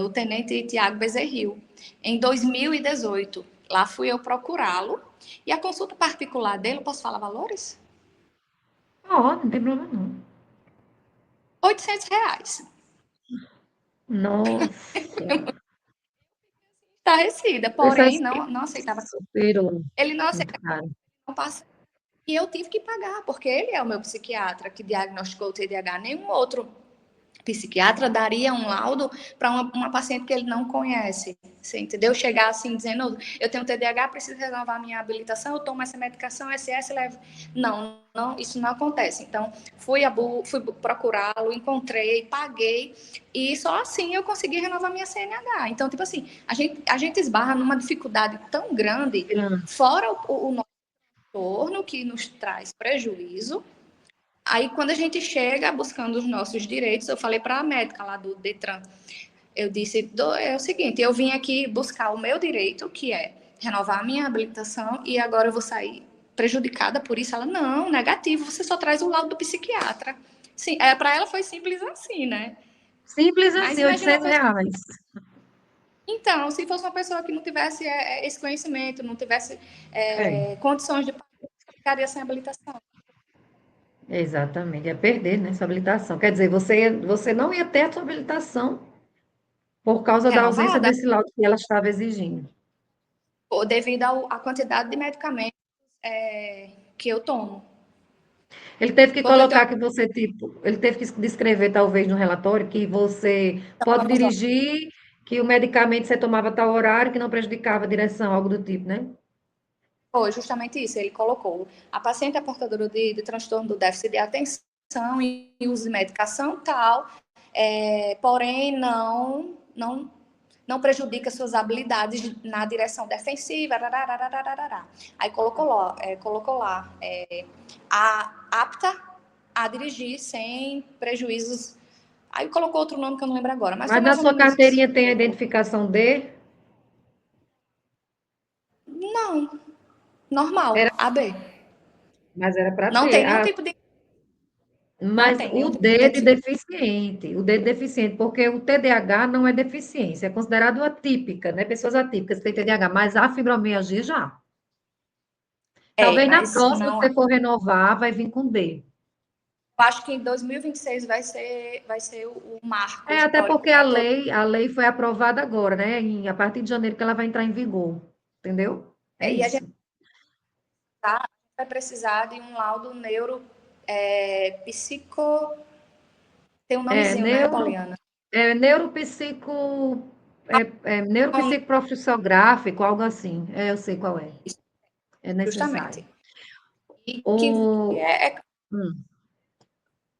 O tenente Tiago Bezerril, em 2018. Lá fui eu procurá-lo. E a consulta particular dele, posso falar valores? Não tem problema não. R$ 800. Nossa, Estarrecida, essa porém não aceitava. superou Ele não muito aceitava, caro. não passa. E eu tive que pagar, porque ele é o meu psiquiatra que diagnosticou o TDAH. Nenhum outro psiquiatra daria um laudo para uma paciente que ele não conhece. Você entendeu? Chegar assim dizendo, eu tenho TDAH, preciso renovar minha habilitação, eu tomo essa medicação, SS, levo. Não, isso não acontece. Então, fui procurá-lo, encontrei, paguei, e só assim eu consegui renovar minha CNH. Então, tipo assim, a gente esbarra numa dificuldade tão grande, fora o nosso entorno, que nos traz prejuízo. Aí, quando a gente chega buscando os nossos direitos, eu falei para a médica lá do Detran, eu disse, é o seguinte, eu vim aqui buscar o meu direito, que é renovar a minha habilitação, e agora eu vou sair prejudicada por isso? Ela, não, negativo, você só traz o laudo do psiquiatra. Sim, para ela foi simples assim, né? Simples Mas assim, imagina uma pessoa... R$ 800. Então, se fosse uma pessoa que não tivesse esse conhecimento, não tivesse condições de pagar, ficaria sem habilitação. Exatamente, ia perder, né, sua habilitação. Quer dizer, você não ia ter a sua habilitação por causa da ausência Renovada, desse laudo que ela estava exigindo. ou devido à quantidade de medicamentos que eu tomo. Ele teve que Porque eu tenho colocar que você, tipo, ele teve que descrever, talvez, no relatório, que você pode dirigir, que o medicamento você tomava a tal horário, que não prejudicava a direção, algo do tipo, né? Foi justamente isso, ele colocou. A paciente é portadora de transtorno do déficit de atenção e uso de medicação tal, porém não prejudica suas habilidades na direção defensiva. Aí colocou lá apta a dirigir sem prejuízos. Aí colocou outro nome que eu não lembro agora, mas foi Mas na mais ou sua menos isso. carteirinha tem a identificação D? Não, normal, AB. Mas era para Não ter. tem nenhum tipo de Não Mas tem o nenhum tipo de deficiente, o dedo deficiente, porque o TDAH não é deficiência, é considerado atípica, né? Pessoas atípicas têm TDAH, mas a fibromialgia já. Talvez na mas próxima, se não. você for renovar, vai vir com D. Eu acho que em 2026 vai ser o marco É, até histórico porque para todo. a lei foi aprovada agora, né? A partir de janeiro que ela vai entrar em vigor. Entendeu? É E a gente isso. vai precisar de um laudo psico. Tem um É, nomezinho, né, Poliana? neuropsico, Então, neuropsicoprofissográfico, algo assim. É, eu sei qual é. É necessário. justamente. E O, é hum,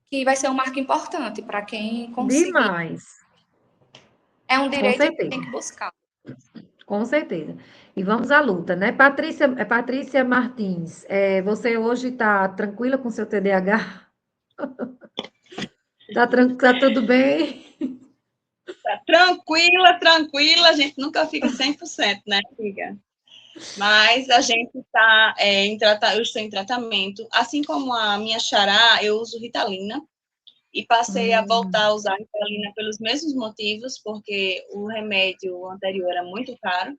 que vai ser um marco importante para quem conseguir. demais, É um com direito e tem certeza, que buscar. com certeza. E vamos à luta, né? Patrícia Martins, você hoje está tranquila com seu TDAH? Tá tudo bem? Tá tranquila, tranquila, a gente nunca fica 100%, né, amiga? Mas a gente está eu estou em tratamento. Assim como a minha xará, eu uso Ritalina e passei a voltar a usar Ritalina pelos mesmos motivos, porque o remédio anterior era muito caro.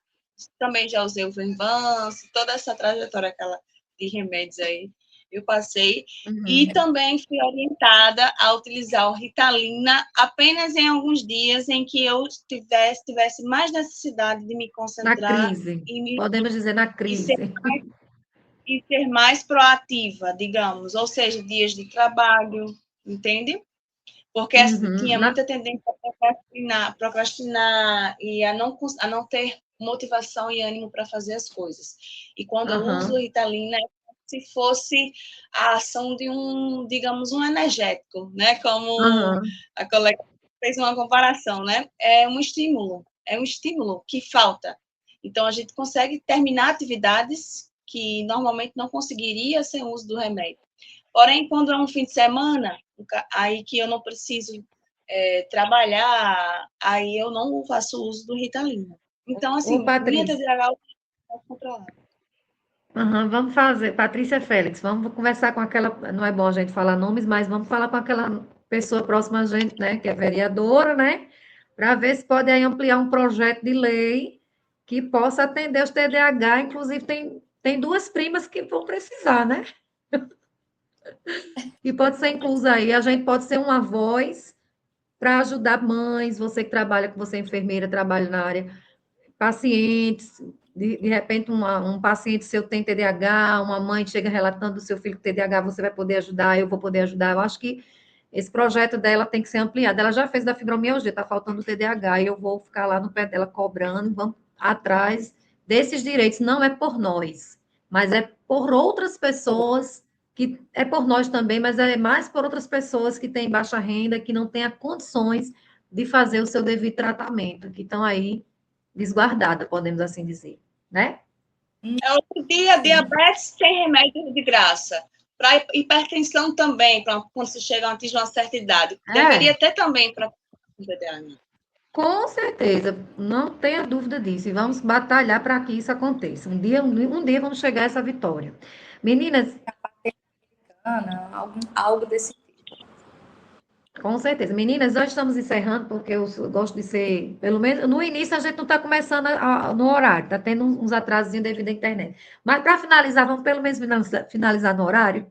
Também já usei o Venvance, toda essa trajetória aquela de remédios aí eu passei. E Uhum. também fui orientada a utilizar o Ritalina apenas em alguns dias em que eu tivesse mais necessidade de me Na concentrar crise, e, me, podemos dizer na e, ser, crise. e ser mais proativa, digamos, ou seja, dias de trabalho, entende? Porque assim, Uhum. tinha muita tendência a procrastinar e a não ter motivação e ânimo para fazer as coisas. E quando eu uso Aham. Ritalina, é como se fosse a ação de um, digamos, um energético, né? Como Aham. a colega fez uma comparação, né? É um estímulo que falta. Então, a gente consegue terminar atividades que normalmente não conseguiria sem o uso do remédio. Porém, quando é um fim de semana, aí que eu não preciso trabalhar, aí eu não faço uso do Ritalina. Então, Ô, assim, minha Patrícia, TDAH é controlada. aham, vamos fazer, Patrícia Félix, vamos conversar com aquela, não é bom a gente falar nomes, mas vamos falar com aquela pessoa próxima a gente, né, que é vereadora, né, para ver se pode aí ampliar um projeto de lei que possa atender os TDAH, inclusive tem duas primas que vão precisar, né, e pode ser inclusa aí, a gente pode ser uma voz para ajudar mães, você que trabalha, que você é enfermeira, trabalha na área, pacientes, de repente um paciente seu tem TDAH, uma mãe chega relatando do seu filho com TDAH, você vai poder ajudar, eu vou poder ajudar. Eu acho que esse projeto dela tem que ser ampliado. Ela já fez da fibromialgia, está faltando o TDAH, e eu vou ficar lá no pé dela cobrando, vamos atrás desses direitos. Não é por nós, mas é por outras pessoas, que é por nós também, mas é mais por outras pessoas que têm baixa renda, que não têm condições de fazer o seu devido tratamento, que estão aí desguardada, podemos assim dizer, né? Outro dia, Sim. diabetes sem remédio de graça. Para hipertensão também, para quando se chega a atingir uma certa idade. É, Deveria ter também para TDAH. com certeza, não tenha dúvida disso, e vamos batalhar para que isso aconteça. Um dia vamos chegar a essa vitória. Meninas, Algo desse tipo. com certeza. Meninas, nós estamos encerrando, porque eu gosto de ser, pelo menos, no início a gente não está começando no horário, está tendo uns atrasos devido à internet. Mas para finalizar, vamos pelo menos finalizar no horário.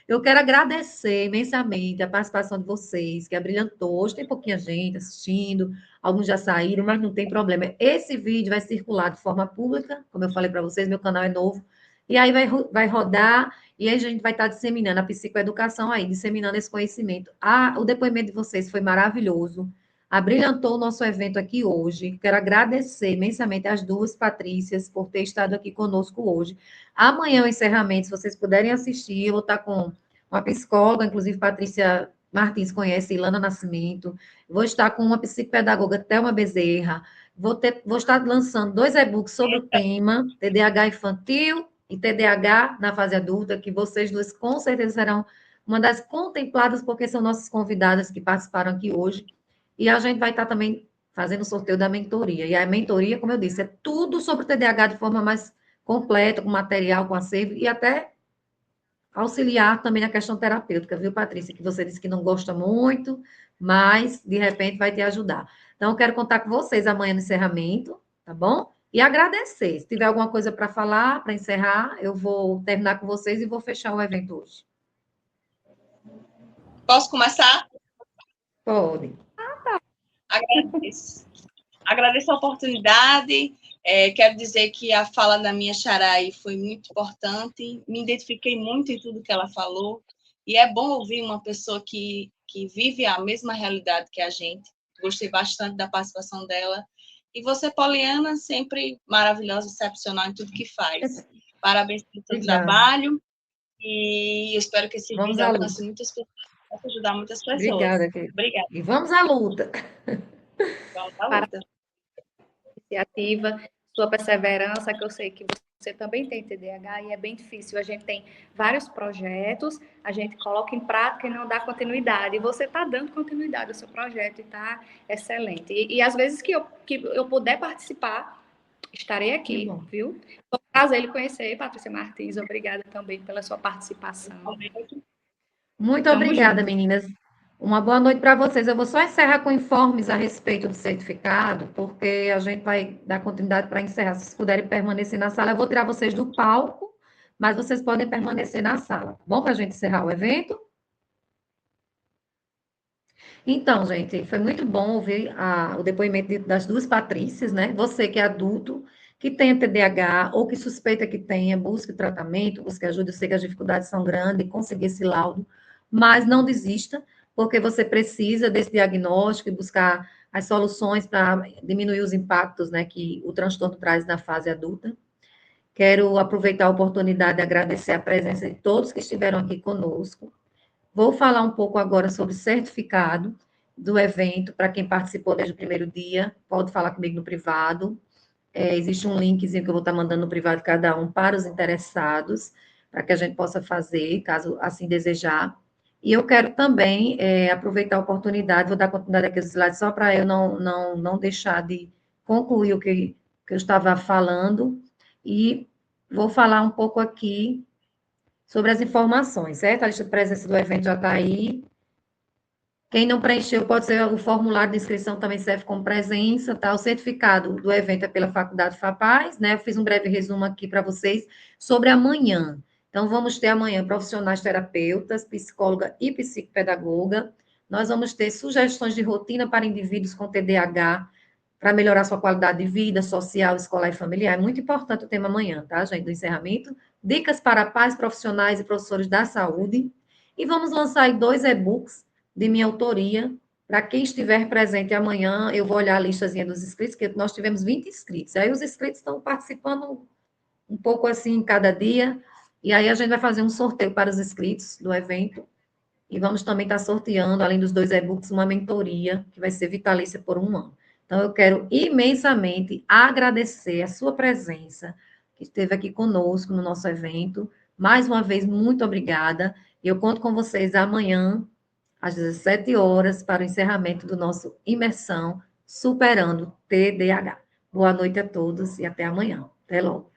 Eu quero agradecer imensamente a participação de vocês, que abrilhantou. Hoje tem pouquinha gente assistindo, alguns já saíram, mas não tem problema. Esse vídeo vai circular de forma pública, como eu falei para vocês, meu canal é novo, e aí vai rodar, e aí a gente vai estar disseminando a psicoeducação aí, disseminando esse conhecimento. O depoimento de vocês foi maravilhoso, abrilhantou o nosso evento aqui hoje. Quero agradecer imensamente às duas Patrícias por ter estado aqui conosco hoje. Amanhã, o encerramento, se vocês puderem assistir, eu vou estar com uma psicóloga, inclusive Patrícia Martins conhece, Ilana Nascimento. Vou estar com uma psicopedagoga, Thelma Bezerra. Vou estar lançando 2 e-books sobre o tema TDAH infantil e TDAH na fase adulta, que vocês duas com certeza serão uma das contempladas, porque são nossas convidadas que participaram aqui hoje. E a gente vai estar também fazendo o sorteio da mentoria. E a mentoria, como eu disse, é tudo sobre o TDAH de forma mais completa, com material, com acervo, e até auxiliar também na questão terapêutica, viu, Patrícia? Que você disse que não gosta muito, mas, de repente, vai te ajudar. Então, eu quero contar com vocês amanhã no encerramento, tá bom? E agradecer. Se tiver alguma coisa para falar, para encerrar, eu vou terminar com vocês e vou fechar o evento hoje. Posso começar? Pode. Agradeço a oportunidade. Quero dizer que a fala da minha xará aí foi muito importante. Me identifiquei muito em tudo que ela falou. E é bom ouvir uma pessoa que vive a mesma realidade que a gente. Gostei bastante da participação dela. E você, Poliana, sempre maravilhosa, excepcional em tudo que faz. Parabéns pelo seu trabalho. E eu espero que esse vídeo alcance muitas pessoas, possa ajudar muitas pessoas. Obrigada, querida. Obrigada. E vamos à luta. Vamos à luta. Iniciativa, sua perseverança, que eu sei que você também tem TDAH e é bem difícil. A gente tem vários projetos, a gente coloca em prática e não dá continuidade. E você está dando continuidade ao seu projeto e está excelente. E às vezes que eu puder participar, estarei aqui, viu? Foi um prazer lhe conhecer, Patrícia Martins. Obrigada também pela sua participação. Muito obrigada, meninas. Uma boa noite para vocês. Eu vou só encerrar com informes a respeito do certificado, porque a gente vai dar continuidade para encerrar. Se vocês puderem permanecer na sala, eu vou tirar vocês do palco, mas vocês podem permanecer na sala. Bom para a gente encerrar o evento? Então, gente, foi muito bom ouvir o depoimento das duas Patrícias, né? Você que é adulto, que tenha TDAH ou que suspeita que tenha, busque tratamento, busque ajuda. Eu sei que as dificuldades são grandes, conseguir esse laudo, mas não desista, porque você precisa desse diagnóstico e buscar as soluções para diminuir os impactos, né, que o transtorno traz na fase adulta. Quero aproveitar a oportunidade de agradecer a presença de todos que estiveram aqui conosco. Vou falar um pouco agora sobre o certificado do evento, para quem participou desde o primeiro dia, pode falar comigo no privado. Existe um linkzinho que eu vou estar mandando no privado cada um para os interessados, para que a gente possa fazer, caso assim desejar. E eu quero também aproveitar a oportunidade, vou dar continuidade aqui aos slides, só para eu não deixar de concluir o que eu estava falando, e vou falar um pouco aqui sobre as informações, certo? A lista de presença do evento já está aí. Quem não preencheu, pode ser o formulário de inscrição, também serve como presença, tá? O certificado do evento é pela Faculdade FAPAS, né? Eu fiz um breve resumo aqui para vocês sobre amanhã. Então, vamos ter amanhã profissionais terapeutas, psicóloga e psicopedagoga. Nós vamos ter sugestões de rotina para indivíduos com TDAH, para melhorar sua qualidade de vida social, escolar e familiar. É muito importante o tema amanhã, tá, gente, do encerramento. Dicas para pais, profissionais e professores da saúde. E vamos lançar aí 2 e-books de minha autoria. Para quem estiver presente amanhã, eu vou olhar a listazinha dos inscritos, que nós tivemos 20 inscritos. Aí os inscritos estão participando um pouco assim cada dia. E aí a gente vai fazer um sorteio para os inscritos do evento. E vamos também estar sorteando, além dos 2 e-books, uma mentoria, que vai ser vitalícia por 1 ano. Então, eu quero imensamente agradecer a sua presença, que esteve aqui conosco no nosso evento. Mais uma vez, muito obrigada. Eu conto com vocês amanhã, às 17 horas, para o encerramento do nosso Imersão Superando TDAH. Boa noite a todos e até amanhã. Até logo.